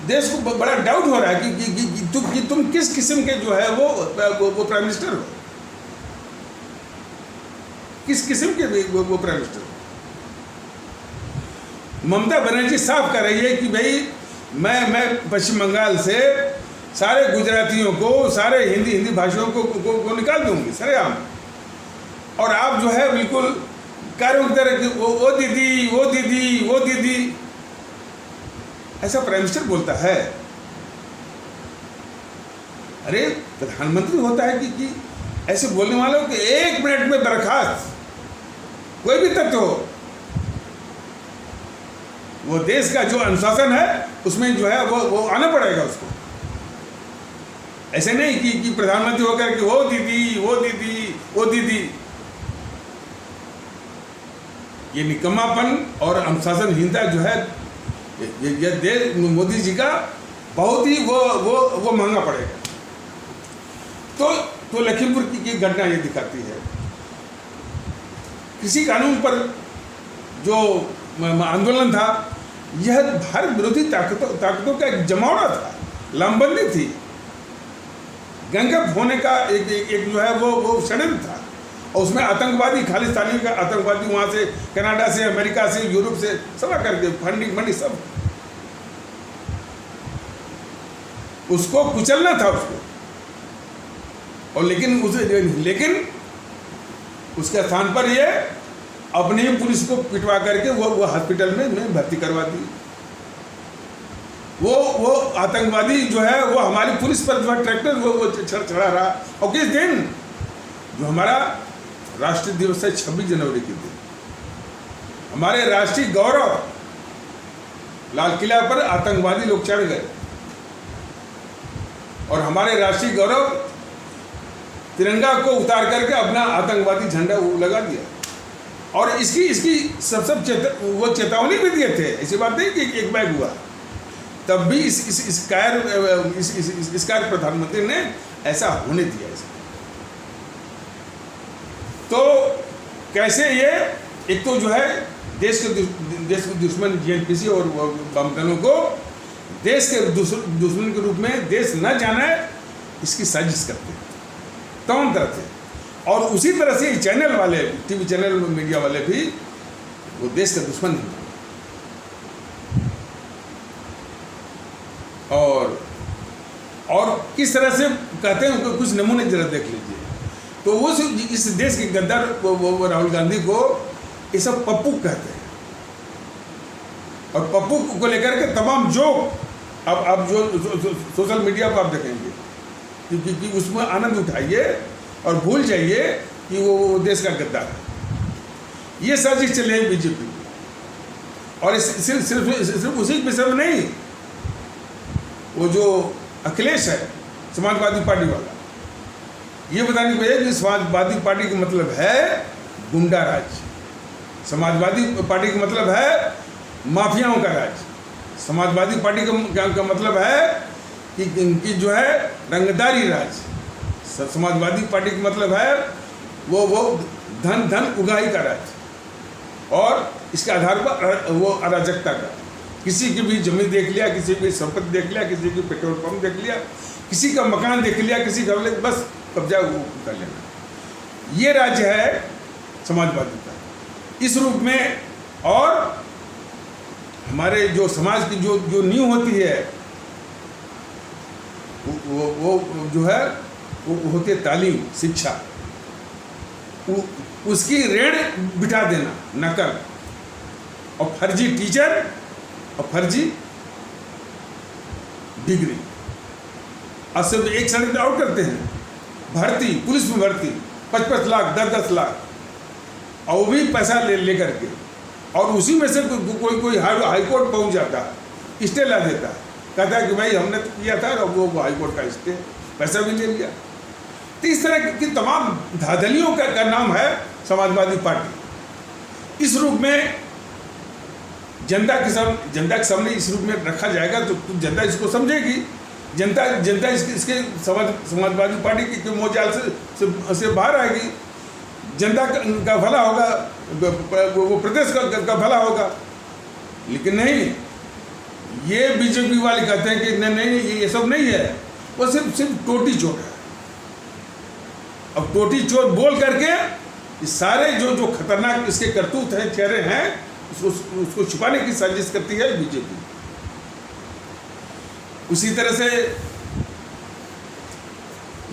S1: देश को बड़ा डाउट हो रहा है कि तुम किस किस्म के जो है वो प्राइम मिनिस्टर हो, किस किस्म के वो प्राइम मिनिस्टर हो। ममता बनर्जी साफ कर रही है कि भाई मैं पश्चिम बंगाल से सारे गुजरातियों को, सारे हिंदी भाषियों को निकाल दूंगी सरेआम, और आप जो है बिल्कुल कार्यों की तरह वो दीदी ऐसा प्राइम मिनिस्टर बोलता है। अरे प्रधानमंत्री होता है कि ऐसे बोलने वालों के 1 मिनट में बर्खास्त, कोई भी तत्व हो, वो देश का जो अनुशासन है उसमें जो है वो आना पड़ेगा उसको। ऐसे नहीं कि प्रधानमंत्री होकर कि वो दीदी ये निकम्मापन और अनुशासनहीनता जो है ये देश मोदी जी का बहुत ही वो महंगा पड़ेगा। तो लखीमपुर की घटना ये दिखाती है कृषि कानून पर जो आंदोलन था, यह भारत विरोधी ताकतों का एक जमावड़ा था, लामबंदी थी, गैंगअप होने का एक जो है वो षड्यंत्र था। और उसमें आतंकवादी, खालिस्तानी का आतंकवादी वहाँ से कनाडा से, अमेरिका से, यूरोप से सब आकर के फंडिंग मंडी सब, उसको कुचलना था उसको। और लेकिन उसके स्थान पर ये अपनी ही पुलिस को पिटवा करके वो हॉस्पिटल में भर्ती करवा दी। वो आतंकवादी जो है वो हमारी पुलिस पर जो ट्रैक्टर वो चढ़ा रहा। और किस दिन जो हमारा राष्ट्रीय दिवस है 26 जनवरी के दिन, हमारे राष्ट्रीय गौरव लाल किला पर आतंकवादी लोग चढ़ गए और हमारे राष्ट्रीय गौरव तिरंगा को उतार करके अपना आतंकवादी झंडा लगा दिया। और इसकी सब चेतावनी भी दिए थे, ऐसी बात नहीं कि एक बैग हुआ। तब भी इस कार्य प्रधानमंत्री ने ऐसा होने दिया। तो कैसे ये एक तो जो है देश के दुश्मन जेएनपीसी और वामदलों को देश के दुश्मन के रूप में देश न जाने इसकी साजिश करते हैं तमाम तरह से। और उसी तरह से चैनल वाले, टीवी चैनल, मीडिया वाले भी वो देश के दुश्मन हैं। और किस तरह से कहते हैं उनको कुछ नमूने जरा देख लीजिए। तो वो इस देश के गद्दार वो राहुल गांधी को ये सब पप्पू कहते हैं। और पप्पू को लेकर के तमाम जोक अब जो सोशल मीडिया पर आप देखेंगे क्योंकि उसमें आनंद उठाइए और भूल जाइए कि वो देश का गद्दार है। ये साजिश चले है बीजेपी की। और सिर्फ उसी विषय में नहीं, वो जो अखिलेश है समाजवादी पार्टी वाला, ये बताने की वजह कि समाजवादी पार्टी का मतलब है गुंडा राज, समाजवादी पार्टी का मतलब है माफियाओं का राज, समाजवादी पार्टी का मतलब है कि जो है रंगदारी राज, समाजवादी पार्टी का मतलब है वो धन उगाही का राज। और इसके आधार पर वो अराजकता का, किसी की भी जमीन देख लिया, किसी की संपत्ति देख लिया, किसी की पेट्रोल पंप देख लिया, किसी का मकान देख लिया, किसी का बस कब्जा कर लेना। ये राज्य है समाजवादी का इस रूप में। और हमारे जो समाज की जो नींव होती है वो जो है वो होती है तालीम, शिक्षा, उसकी ऋण बिठा देना, नकल और फर्जी टीचर और फर्जी डिग्री। और सिर्फ एक सड़क आउट करते हैं, भर्ती, पुलिस में भर्ती 55 लाख 10-10 लाख, और वो भी पैसा ले करके, और उसी में से कोई हाई कोर्ट पहुंच जाता है, स्टे ला देता है, कहता है कि भाई हमने तो किया था, और वो हाई कोर्ट का स्टे, पैसा भी ले लिया। तो इस तरह की तमाम धांधलियों का नाम है समाजवादी पार्टी। इस रूप में जनता के सामने इस रूप में रखा जाएगा तो जनता इसको समझेगी। जनता इसके समाजवादी पार्टी के मोजाल से बाहर आएगी। जनता का भला होगा, वो प्रदेश का भला होगा। लेकिन नहीं, ये बीजेपी वाले कहते हैं कि नहीं ये सब नहीं है, वो सिर्फ टोटी चोर है। अब टोटी चोर बोल करके सारे जो खतरनाक इसके करतूत हैं, चेहरे हैं, उसको छुपाने की साजिश करती है बीजेपी। उसी तरह से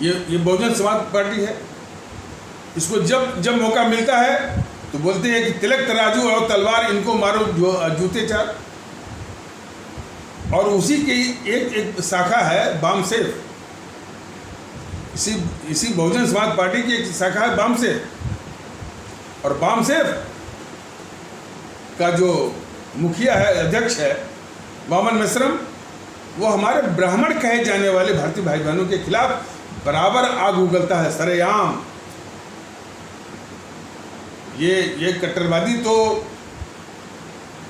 S1: ये बहुजन समाज पार्टी है, इसको जब मौका मिलता है तो बोलते हैं कि तिलक तराजू और तलवार इनको मारो जूते चार। और उसी की एक शाखा है बामसेफ। इसी बहुजन समाज पार्टी की एक शाखा है बामसेफ। और बामसेफ का जो मुखिया है, अध्यक्ष है वामन मिश्रम, वो हमारे ब्राह्मण कहे जाने वाले भारतीय भाई बहनों के खिलाफ बराबर आग उगलता है, सरेआम। ये कट्टरवादी तो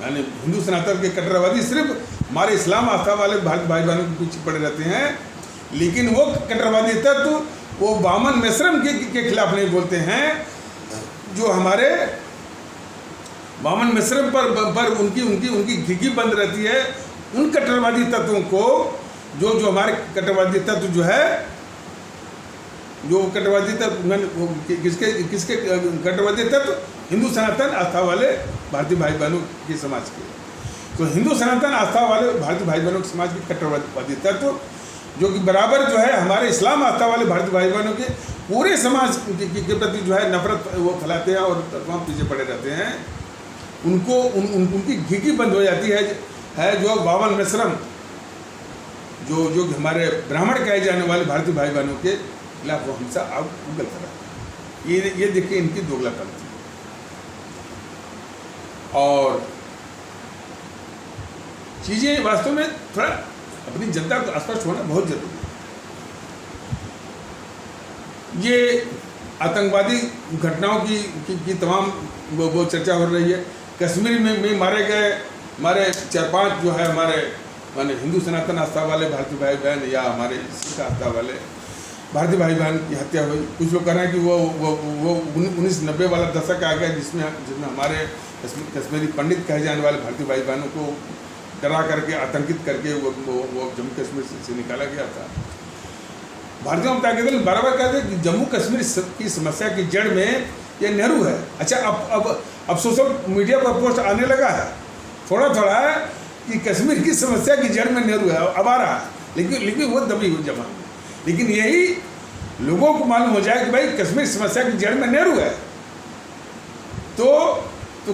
S1: यानी हिंदू सनातन के कट्टरवादी सिर्फ हमारे इस्लाम आस्था वाले भारतीय भाई बहनों के पीछे पड़े रहते हैं, लेकिन वो कट्टरवादी तत्व वो वामन मिश्रम के खिलाफ नहीं बोलते हैं। जो हमारे वामन मिश्रम पर उनकी घिघी बंद रहती है, उन कट्टरवादी तत्वों को जो हमारे कट्टरवादी तत्व जो है, जो कट्टरवादी तत्व किसके कट्टरवादी तत्व हिंदू सनातन आस्था वाले भारतीय भाई बहनों के समाज के। तो हिंदू सनातन आस्था वाले भारतीय भाई बहनों के समाज के कट्टरवादी तत्व जो कि बराबर जो है हमारे इस्लाम आस्था वाले भारतीय भाई बहनों के पूरे समाज के प्रति जो है नफरत वो फैलाते हैं और तमाम पीछे पड़े रहते हैं, उनकी घिघी बंद हो जाती है। जो वामन मिश्रम जो हमारे ब्राह्मण कहे जाने वाले भारतीय भाई बहनों के खिलाफ वो हमेशा आग उगलता रहता है। ये देखिए इनकी दोगलापंथी। और चीजें वास्तव में थोड़ा अपनी जनता को स्पष्ट होना बहुत जरूरी है। ये आतंकवादी घटनाओं की तमाम वो चर्चा हो रही है। कश्मीर में मारे गए हमारे 4-5 जो है हमारे माने हिंदू सनातन आस्था वाले भारतीय भाई बहन या हमारे सिख आस्था वाले भारतीय भाई बहन की हत्या हुई। कुछ लोग कह रहे हैं कि वो 1990 वाला दशक आ गया जिसमें हमारे कश्मीरी पंडित कहे जाने वाले भारतीय भाई बहनों को डरा करके आतंकित करके वो जम्मू कश्मीर से निकाला गया था। भारतीय जनता दल बार कहते हैं कि जम्मू कश्मीर की समस्या की जड़ में ये नेहरू है। अच्छा, अब सोशल मीडिया पर पोस्ट आने लगा है थोड़ा है कि कश्मीर की समस्या की जड़ में नेहरू है, अब आ रहा है, लेकिन वो दबी हुई जमा में। लेकिन यही लोगों को मालूम हो जाए कि भाई कश्मीर समस्या की जड़ में नेहरू है, तो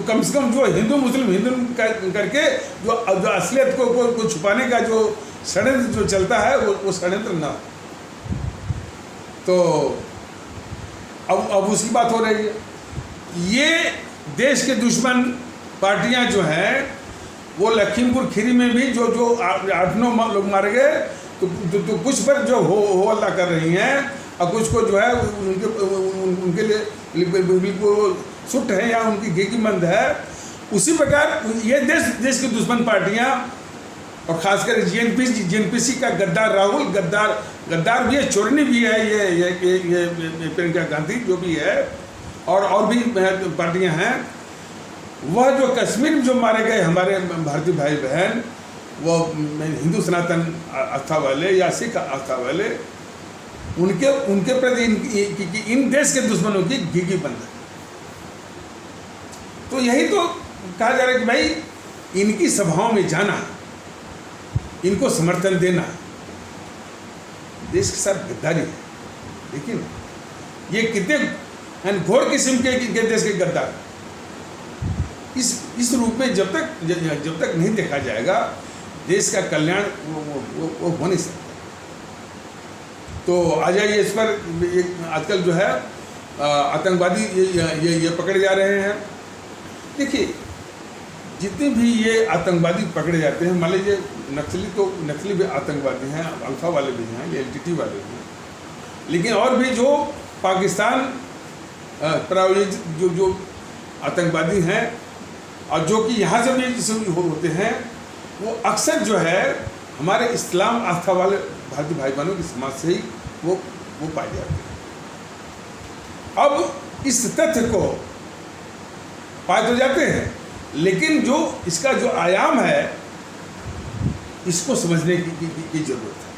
S1: कम से कम जो हिंदू मुस्लिम करके जो असलियत को छुपाने का जो षड्यंत्र जो चलता है वो षड्यंत्र ना हो। तो अब उसकी बात हो रही है। ये देश के दुश्मन पार्टियां जो हैं वो लखीमपुर खीरी में भी जो 8-9 लोग मारे गए तो कुछ पर जो हो हल्ला कर रही हैं और कुछ को जो है उनके लिए बिल्कुल सुट है या उनकी घिघी मंद है। उसी प्रकार ये देश की दुश्मन पार्टियां और खासकर जीएनपीसी का गद्दार राहुल गद्दार भी है, चोरनी भी है, ये प्रियंका गांधी जो भी है और भी पार्टियां हैं। वह जो कश्मीर में जो मारे गए हमारे भारतीय भाई बहन वो हिंदू सनातन आस्था वाले या सिख आस्था वाले उनके प्रति इन देश के दुश्मनों की घी बंद है। तो यही तो कहा जा रहा है कि भाई इनकी सभाओं में जाना, इनको समर्थन देना देश के साथ गद्दारी है। देखिए ना, ये कितने घोर किस्म के देश के गद्दार इस रूप में जब तक नहीं देखा जाएगा, देश का कल्याण वो हो नहीं सकता। तो आ जाइए इस पर, आजकल जो है आतंकवादी ये पकड़े जा रहे हैं। देखिए, जितने भी ये आतंकवादी पकड़े जाते हैं, मान लीजिए नक्सली भी आतंकवादी हैं, अल्फा वाले भी हैं, ये LTT वाले भी हैं, लेकिन और भी जो पाकिस्तान प्रायोजित जो आतंकवादी हैं और जो कि यहाँ से भी होते हैं, वो अक्सर जो है हमारे इस्लाम आस्था वाले भारतीय भाई बहनों की समाज से ही वो पाए जाते हैं। अब इस तथ्य को पाए तो जाते हैं, लेकिन जो इसका जो आयाम है, इसको समझने की जरूरत है।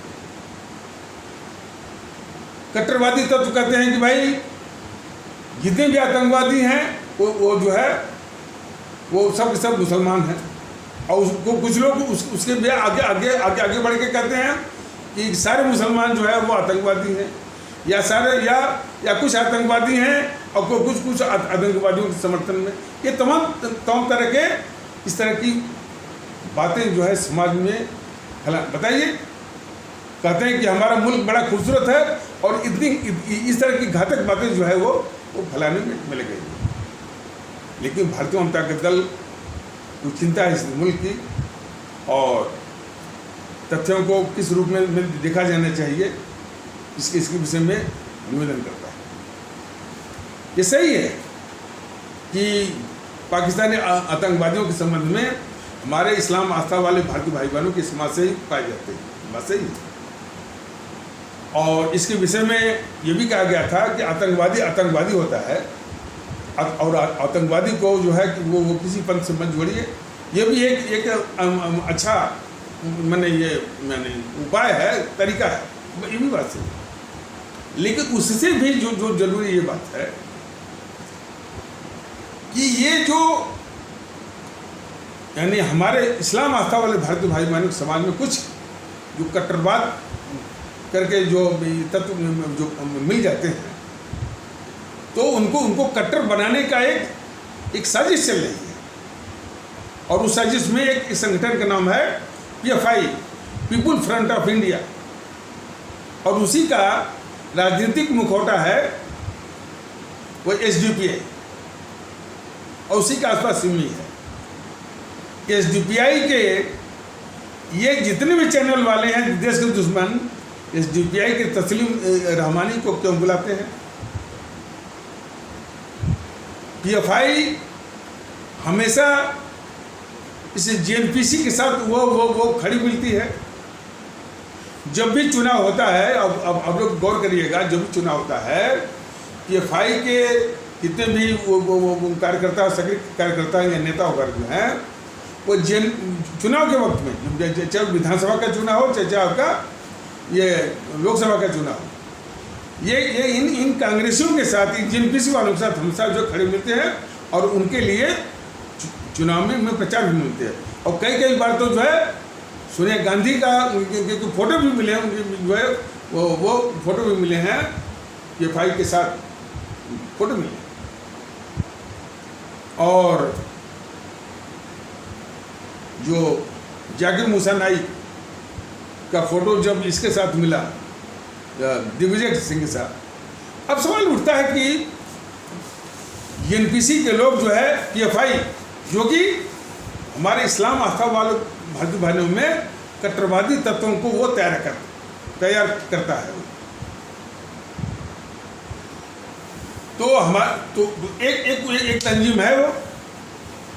S1: कट्टरवादी तत्व तो कहते हैं कि भाई जितने भी आतंकवादी हैं वो जो है वो सब मुसलमान हैं, और उसको कुछ लोग उसके भी आगे बढ़ के कहते हैं कि सारे मुसलमान जो है वो आतंकवादी हैं, या सारे या कुछ आतंकवादी हैं और कुछ आतंकवादियों के समर्थन में। ये तमाम तरह के इस तरह की बातें जो है समाज में बताइए। कहते हैं कि हमारा मुल्क बड़ा खूबसूरत है, और इस तरह की घातक बातें जो है वो फैलाने में लगे। लेकिन भारतीय जनता दल को चिंता है इस मुल्क की, और तथ्यों को किस रूप में देखा जाना चाहिए, इसके विषय में निवेदन करता है। ये सही है कि पाकिस्तानी आतंकवादियों के संबंध में हमारे इस्लाम आस्था वाले भारतीय भाई बहनों के समाज से ही पाए जाते हैं, बात सही है। और इसके विषय में ये भी कहा गया था कि आतंकवादी होता है, और आतंकवादी को जो है कि वो किसी पंथ से मत जोड़िए। ये भी एक अच्छा मैंने उपाय है, तरीका है, ये भी बात सही है। लेकिन उससे भी जो जरूरी ये बात है कि ये जो यानी हमारे इस्लाम आस्था वाले भारतीय भाई बहनों समाज में कुछ जो कट्टरवाद करके जो तत्व जो मिल जाते हैं, तो उनको कट्टर बनाने का एक साजिश चल रही है। और उस साजिश में एक संगठन का नाम है PFI, people front of India, और उसी का राजनीतिक मुखौटा है वो SDPI, और उसी के आसपास सिमी है। SDPI के ये जितने भी चैनल वाले हैं देश के दुश्मन, SDPI के तस्लीम रहमानी को क्यों बुलाते हैं? PFI हमेशा इस JNPC के साथ वो खड़ी मिलती है। जब भी चुनाव होता है, अब लोग गौर करिएगा, जब भी चुनाव होता है, PFI के कितने भी वो कार्यकर्ता, सक्रिय कार्यकर्ता या नेता वगैरह जो हैं, वो चुनाव के वक्त में, चाहे विधानसभा का चुनाव हो, चाहे आपका ये लोकसभा का चुनाव हो, ये इन कांग्रेसियों के साथ, JNPC वालों के साथ हमेशा जो खड़े मिलते हैं, और उनके लिए चुनाव में प्रचार भी मिलते हैं। और कई बार तो जो है सोनिया गांधी का फोटो भी मिले हैं, उनके जो है वो फोटो भी मिले हैं, PFI के साथ फोटो मिले। और जो जाकिर मूसा नाइक का फोटो जब इसके साथ मिला, दिग्विजय सिंह के साथ, अब सवाल उठता है कि JNPC के लोग जो है PFI, जो कि हमारे इस्लाम आस्था वाले भारतीय भाइयों में कट्टरवादी तत्वों को वो तैयार करता है। तो एक तंजीम है, वो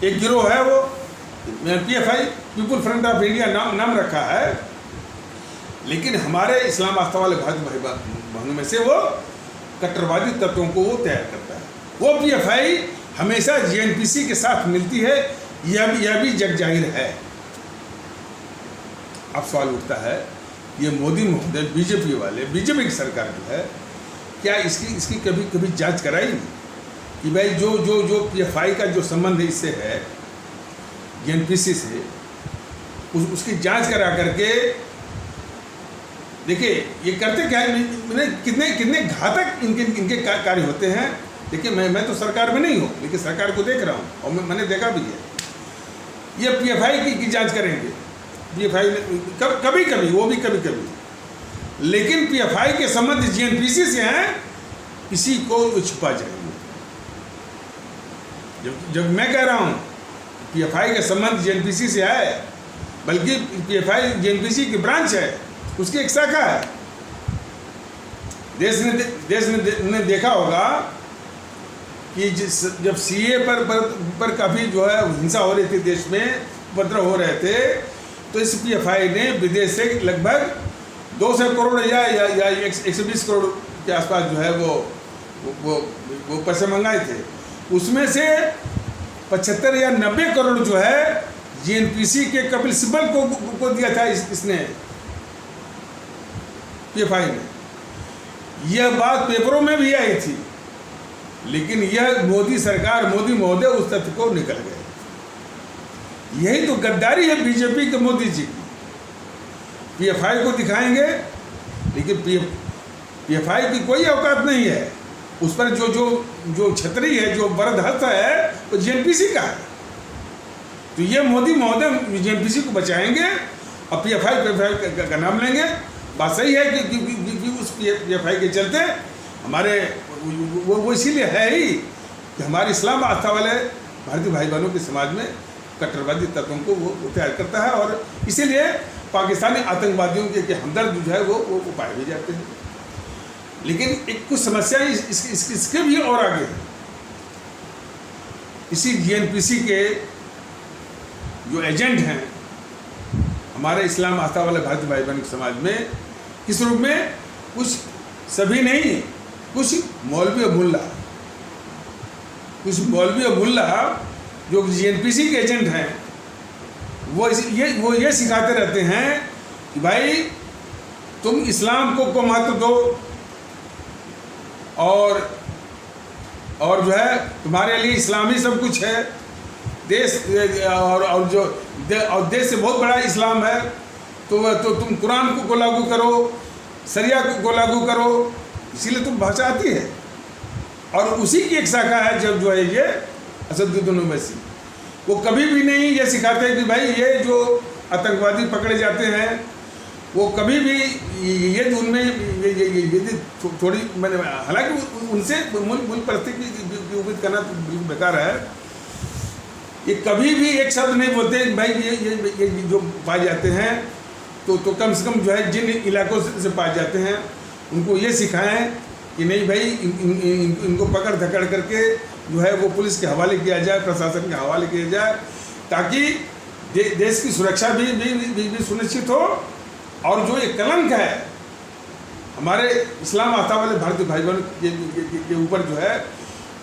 S1: एक गिरोह है, वो PFI, people front of India नाम रखा है। लेकिन हमारे इस्लाम आस्था वाले भारतीय भाई बहनों में से वो कट्टरवादी तत्वों को वो तैयार करता है। वो PFI हमेशा JNPC के साथ मिलती है, यह भी जग जाहिर है। अब सवाल उठता है ये मोदी महोदय, बीजेपी वाले, बीजेपी की सरकार जो है, क्या इसकी कभी जांच कराई कि भाई जो PFI का जो संबंध है इससे है, JNPC से, उसकी जांच करा करके देखिए ये करते क्या है, कितने घातक इनके कार्य होते हैं। देखिए मैं तो सरकार में नहीं हूँ, लेकिन सरकार को देख रहा हूँ और मैंने देखा भी है। ये PFI की जांच करेंगे, PFI कभी कभी, वो भी कभी कभी, लेकिन PFI के संबंध JNPC से हैं, इसी को छुपा जाएंगे। जब मैं कह रहा हूँ PFI के संबंध JNPC से है, बल्कि PFI JNPC की ब्रांच है, उसकी एक शाखा है। देश ने देखा होगा कि जब CA पर काफ़ी जो है हिंसा हो रही थी, देश में उपद्रव हो रहे थे, तो इस PFI ने विदेश से लगभग 200 करोड़ या 120 करोड़ के आसपास जो है वो पैसे मंगाए थे। उसमें से 75 या 90 करोड़ जो है JNPC के कपिल सिब्बल को दिया था इसने, PFI ने। यह बात पेपरों में भी आई थी, लेकिन यह मोदी सरकार, मोदी महोदय उस तथ्य को निकल गए। यही तो गद्दारी है बीजेपी के, मोदी जी की। PFI को दिखाएंगे, लेकिन PFI की कोई औकात नहीं है। उस पर जो छतरी है, जो बरदहस्त है, वो JNPC का है। तो ये मोदी महोदय JNPC को बचाएंगे और PFI का नाम लेंगे। बात सही है कि उस PFI के चलते हमारे वो इसीलिए है ही कि हमारे इस्लाम आस्था वाले भारतीय भाई बहनों के समाज में कट्टरवादी तत्वों को वो तैयार करता है, और इसीलिए पाकिस्तानी आतंकवादियों के हमदर्द जो है वो पाए भी जाते हैं। लेकिन एक कुछ समस्याएं इसके भी और आगे है। इसी JNPC के जो एजेंट हैं हमारे इस्लाम आस्था वाले भारतीय भाई बहन के समाज में, किस रूप में? कुछ सभी नहीं, कुछ मौलवी और मुल्ला जो JNPC के एजेंट हैं, वो ये सिखाते रहते हैं कि भाई तुम इस्लाम को महत्व दो, और जो है तुम्हारे लिए इस्लाम ही सब कुछ है। देश और देश से बहुत बड़ा इस्लाम है, तो तुम कुरान को लागू करो, शरिया को लागू करो, इसीलिए तुम भाषा आती है। और उसी की एक शाखा है जब जो है ये असदुद्दीन ओवैसी, वो कभी भी नहीं ये सिखाते कि भाई ये जो आतंकवादी पकड़े जाते हैं, वो कभी भी ये उनमें ये थोड़ी मैंने, हालांकि उनसे मूल परिस्थिति की उम्मीद करना तो बिल्कुल बेकार है। ये कभी भी एक शब्द नहीं बोलते भाई ये जो पाए जाते हैं, तो कम से कम जो है जिन इलाकों से पाए जाते हैं उनको ये सिखाएं कि नहीं भाई इनको पकड़ धकड़ करके जो है वो पुलिस के हवाले किया जाए, प्रशासन के हवाले किया जाए, ताकि देश की सुरक्षा भी सुनिश्चित हो। और जो ये कलंक है हमारे इस्लाम आस्था वाले भारतीय भाई बहन के ऊपर जो है,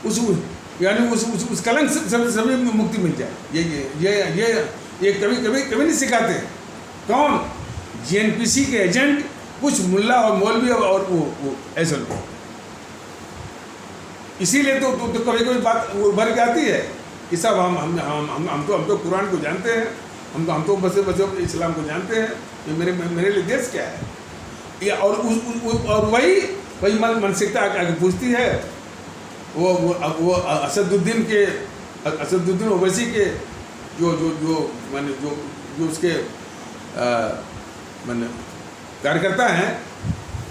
S1: उस कलंक से सभी मुक्ति मिल जाए। ये कभी नहीं सिखाते। कौन? JNPC के एजेंट, कुछ मुल्ला और मौलवी और वो ऐसे लोग। इसीलिए तो कभी बात उभर के आती है कि सब हम तो कुरान को जानते हैं, हम तो बस इस्लाम को जानते हैं, ये मेरे लिए देश क्या है। ये और वही मानसिकता आगे पूछती है। वो असदुद्दीन ओवैसी के जो उसके माने कार्यकर्ता हैं,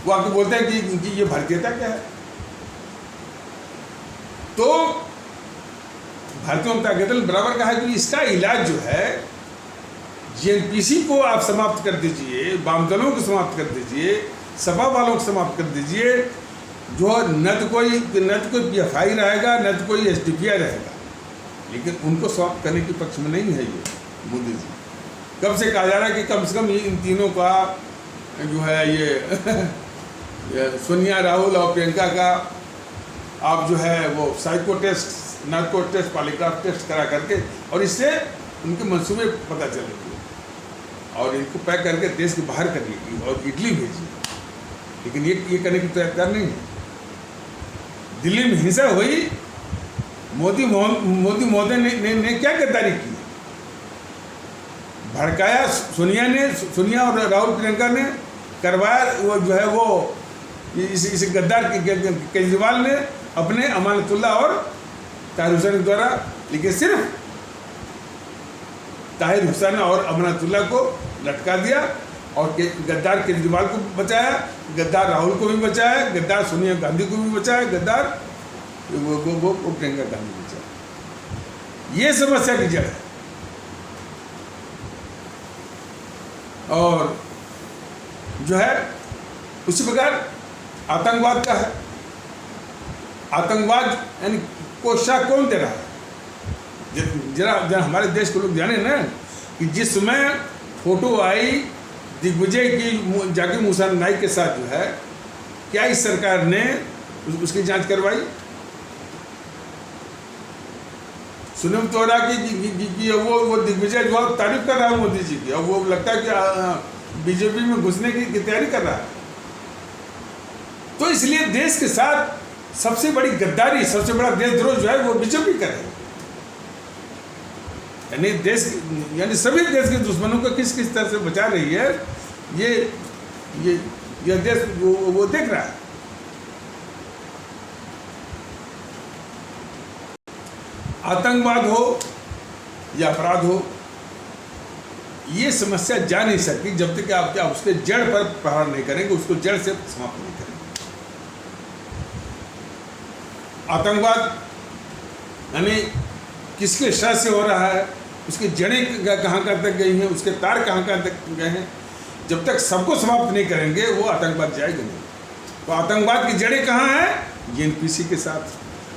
S1: वो आके बोलते हैं कि ये भारतीयता क्या है। तो भारतीय जनता दल बराबर कहा कि इसका इलाज जो है JNPC को आप समाप्त कर दीजिए, वामदलों को समाप्त कर दीजिए, सपा वालों को समाप्त कर दीजिए। जो न तो कोई PFI रहेगा, न तो कोई SDPI रहेगा, लेकिन उनको समाप्त करने के पक्ष में नहीं है ये मोदी जी। कब से कहा जा रहा है कि कम से कम इन तीनों का जो है ये सोनिया, राहुल और प्रियंका का आप जो है वो psycho test, narco test, polygraph test करा करके, और इससे उनके मंसूबे पता चलेंगे। और इनको पैक करके देश के बाहर करने की और इटली भेजी, लेकिन ये करने की तैयार नहीं है। दिल्ली में हिंसा हुई, मोदी महोदय ने क्या गद्दारी की, भड़काया सोनिया और राहुल प्रियंका ने करवाया, वो जो है वो इस गद्दार केजरीवाल ने अपने अमानतुल्लाह और ताहिर हुसैन द्वारा, लेकिन सिर्फ ताहिर हुसैन और अमानतुल्लाह को लटका दिया और गद्दार केजरीवाल को बचाया, गद्दार राहुल को भी बचाया, गद्दार सोनिया गांधी को भी बचाया, गद्दार वो प्रियंका गांधी को बचाया। ये समस्या की जड़ है। और जो है उसी प्रकार आतंकवाद का है। आतंकवाद यानी को शाह कौन दे रहा है? जरा हमारे देश के लोग जाने ना कि जिस समय फोटो आई दिग्विजय की जाकिर मूसा नाइक के साथ, जो है क्या इस सरकार ने उसकी जांच करवाई? सुने तो रहा कि वो दिग्विजय जो तारीफ कर रहा है मोदी जी की, और वो लगता है कि बीजेपी में घुसने की तैयारी कर रहा है। तो इसलिए देश के साथ सबसे बड़ी गद्दारी, सबसे बड़ा देशद्रोह जो है वो बीजेपी कर रही है। यानी सभी देश के दुश्मनों को किस तरह से बचा रही है, ये देश वो देख रहा है। आतंकवाद हो या अपराध हो, ये समस्या जा नहीं सकती जब तक आप क्या उसके जड़ पर प्रहार नहीं करेंगे, उसको जड़ से समाप्त नहीं करेंगे। आतंकवाद यानी किसके शर से हो रहा है, उसकी जड़ें कहाँ तक गई हैं, उसके तार कहाँ तक गए हैं, जब तक सबको समाप्त नहीं करेंगे वो आतंकवाद जाएगा नहीं। तो आतंकवाद की जड़ें कहाँ हैं? जेएनपीसी के साथ।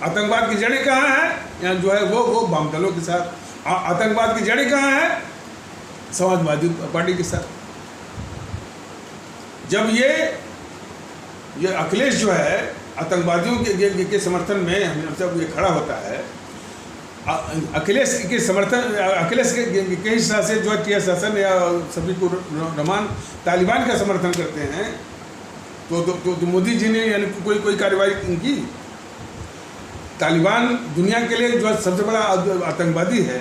S1: आतंकवाद की जड़ें कहाँ हैं? यहाँ जो है वो वामदलों के साथ। आतंकवाद की जड़ें कहाँ हैं? समाजवादी पार्टी के साथ। जब ये अखिलेश जो है आतंकवादियों के समर्थन में हमेशा ये खड़ा होता है, अखिलेश के के हिसाब से जो टीआर शासन या सफीकुर रहमान तालिबान का समर्थन करते हैं, तो मोदी जी ने यानी कोई कार्रवाई की? तालिबान दुनिया के लिए जो सबसे बड़ा आतंकवादी है,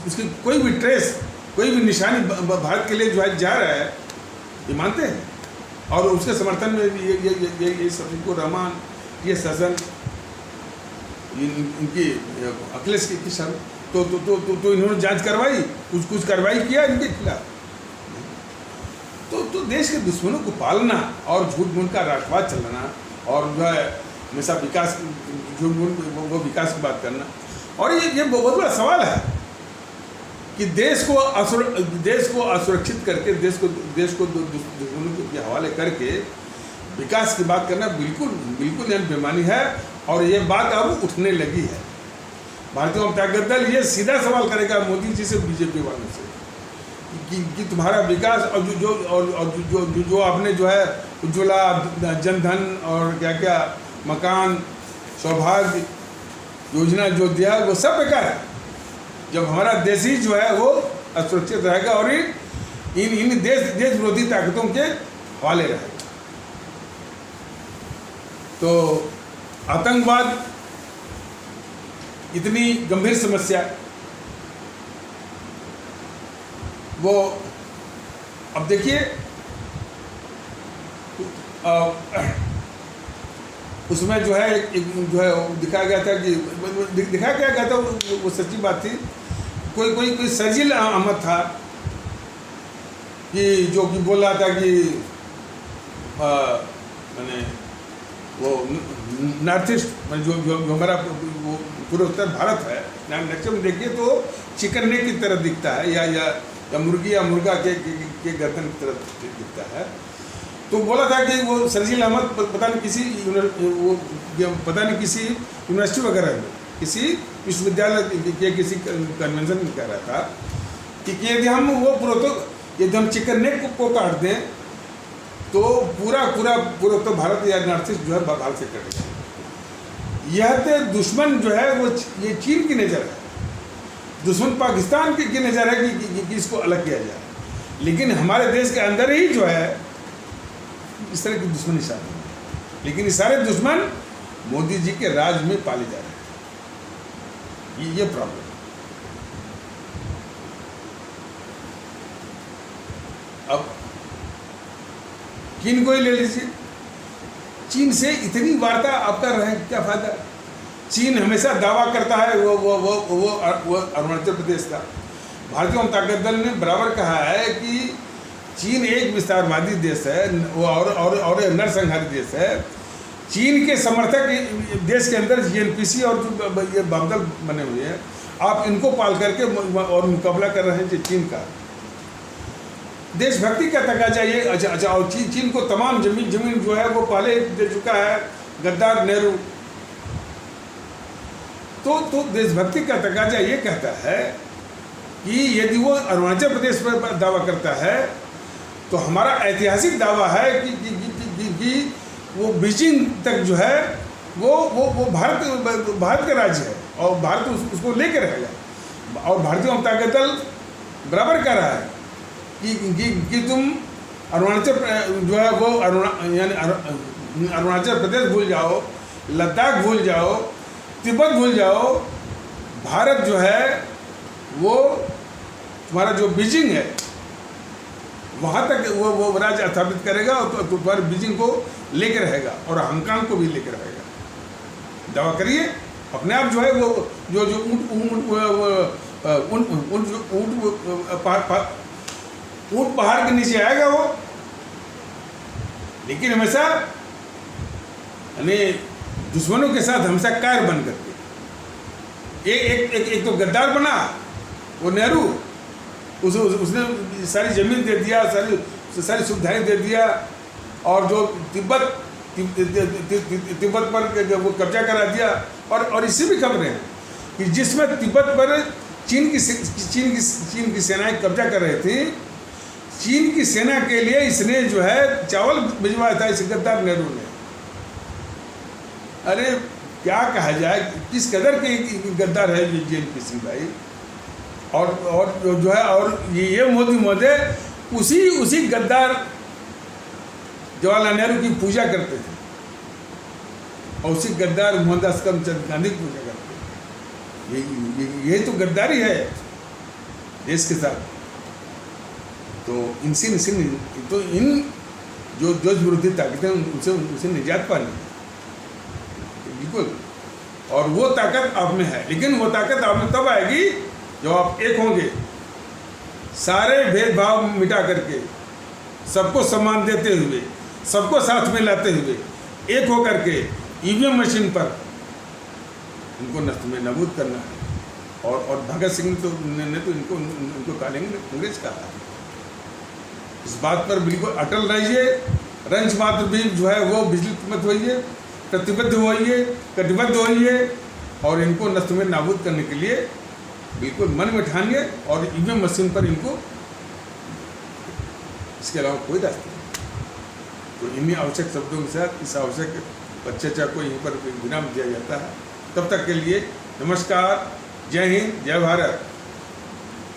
S1: उसकी कोई भी ट्रेस, कोई भी निशानी भारत के लिए जो है जा रहा है, ये मानते हैं। और उसके समर्थन में ये सफीकुर रहमान, ये शासन, इनकी अखिलेश की शर्त, तो इन्होंने जांच करवाई, कुछ कार्रवाई किया इनके खिलाफ। तो देश के दुश्मनों को पालना और झूठ मूठ का राष्ट्रवाद चलाना और जो है हमेशा विकास, झूठ मूठ वो विकास की बात करना, और ये बहुत बड़ा सवाल है कि देश को असुरक्षित करके, देश को दुश्मनों के हवाले करके विकास की बात करना बिल्कुल बेईमानी है। और ये बात अब उठने लगी है। भारतीय जनता दल ये सीधा सवाल करेगा मोदी जी से, बीजेपी वालों से कि तुम्हारा विकास और जो आपने जो है उज्ज्वला, जनधन और क्या मकान, सौभाग्य योजना जो दिया वो सब बेकार है, जब हमारा देश ही जो है वो असुरक्षित रहेगा और इन देश विरोधी ताकतों के हवाले रहेगा। तो आतंकवाद इतनी गंभीर समस्या, वो अब देखिए उसमें जो है जो है दिखाया गया था कि वो सच्ची बात थी। कोई शर्जील अहमद था कि जो कि बोल रहा था कि मैंने वो नॉर्थ ईस्ट जो हमारा वो पूर्वोत्तर भारत है, नक्शे में देखिए तो चिकन नेक की तरह दिखता है, या मुर्गी या मुर्गा के गर्दन की तरह दिखता है। तो बोला था कि वो शर्जील अहमद पता नहीं किसी यूनिवर्सिटी वगैरह में, किसी विश्वविद्यालय के किसी कन्वेंशन में कह रहा था कि यदि हम यदि हम चिकन नेक को काट दें तो पूरा पूर्वोत्तर भारत या नॉर्थ ईस्ट जो है भारत से कटेगा। यह तो दुश्मन जो है वो ये चीन की नज़र है। दुश्मन पाकिस्तान की नज़र है कि इसको अलग किया जाए, लेकिन हमारे देश के अंदर ही जो है इस तरह की दुश्मनी शामिल है। लेकिन ये सारे दुश्मन मोदी जी के राज में पाले जा रहे हैं, ये प्रॉब्लम। अब चीन को ही ले लीजिए, चीन से इतनी वार्ता आप कर रहे हैं, क्या फायदा? चीन हमेशा दावा करता है वो अरुणाचल प्रदेश का। भारतीय जनता दल ने बराबर कहा है कि चीन एक विस्तारवादी देश है और नरसंहारी देश है। चीन के समर्थक देश के अंदर जीएनपीसी और जो ये बामदल बने हुए हैं, आप इनको पाल करके और मुकाबला कर रहे हैं चीन का। देशभक्ति का तकाजा ये अच्छा और चीन को तमाम जमीन जो है वो पहले दे चुका है गद्दार नेहरू। तो देशभक्ति का तकाजा ये कहता है कि यदि वो अरुणाचल प्रदेश पर दावा करता है तो हमारा ऐतिहासिक दावा है कि वो बीजिंग तक जो है वो भारत का राज्य है और भारत उसको लेकर रहेगा। और भारतीय जनता दल बराबर कह रहा है कि तुम अरुणाचल जो है वो अरुणाचल प्रदेश भूल जाओ, लद्दाख भूल जाओ, तिब्बत भूल जाओ, भारत जो है वो तुम्हारा जो बीजिंग है वहाँ तक वो राज्य स्थापित करेगा और तुम्हारे बीजिंग को लेकर रहेगा और हांगकांग को भी लेकर रहेगा। दावा करिए अपने आप जो है वो ऊँट पहाड़ के नीचे आएगा वो। लेकिन हमेशा यानी दुश्मनों के साथ हमेशा कायर बन करके एक तो गद्दार बना वो नेहरू, उसने सारी जमीन दे दिया, सारी सुविधाएं दे दिया और जो तिब्बत पर वो कब्जा करा दिया। और इससे भी खबरें हैं कि जिसमें तिब्बत पर चीन की सेनाएं कब्जा कर रही थी, चीन की सेना के लिए इसने जो है चावल भिजवाया था इस गद्दार नेहरू ने। अरे क्या कहा जाए, किस कदर के गद्दार है ये जीएनपीसी भाई। और जो है और ये मोदी महोदय उसी गद्दार जवाहरलाल नेहरू की पूजा करते थे और उसी गद्दार मोहनदास करमचंद गांधी की पूजा करते थे। ये तो गद्दारी है देश के साथ। तो तो इन जो देश विरोधी ताकतें उनसे निजात पानी बिल्कुल। और वो ताकत आप में है, लेकिन वो ताकत आप में तब आएगी जब आप एक होंगे, सारे भेदभाव मिटा करके, सबको सम्मान देते हुए, सबको साथ में लाते हुए, एक होकर के ईवीएम मशीन पर इनको नष्ट में नाबूद करना है। और भगत सिंह ने तो इनको कांग्रेस कहा। इस बात पर बिल्कुल अटल रहिए, रंच मात्र भी जो है वो बिजली मत होइए, प्रतिबद्ध होइए, कटिबद्ध होइए और इनको नष्ट में नाबूद करने के लिए बिल्कुल मन में ठानिए और ईवीएम मशीन पर इनको, इसके अलावा कोई रास्ता नहीं। तो इन्हीं आवश्यक शब्दों के साथ इस आवश्यक चर्चा को यहीं पर विराम दिया जाता है। तब तक के लिए नमस्कार, जय हिंद, जय भारत।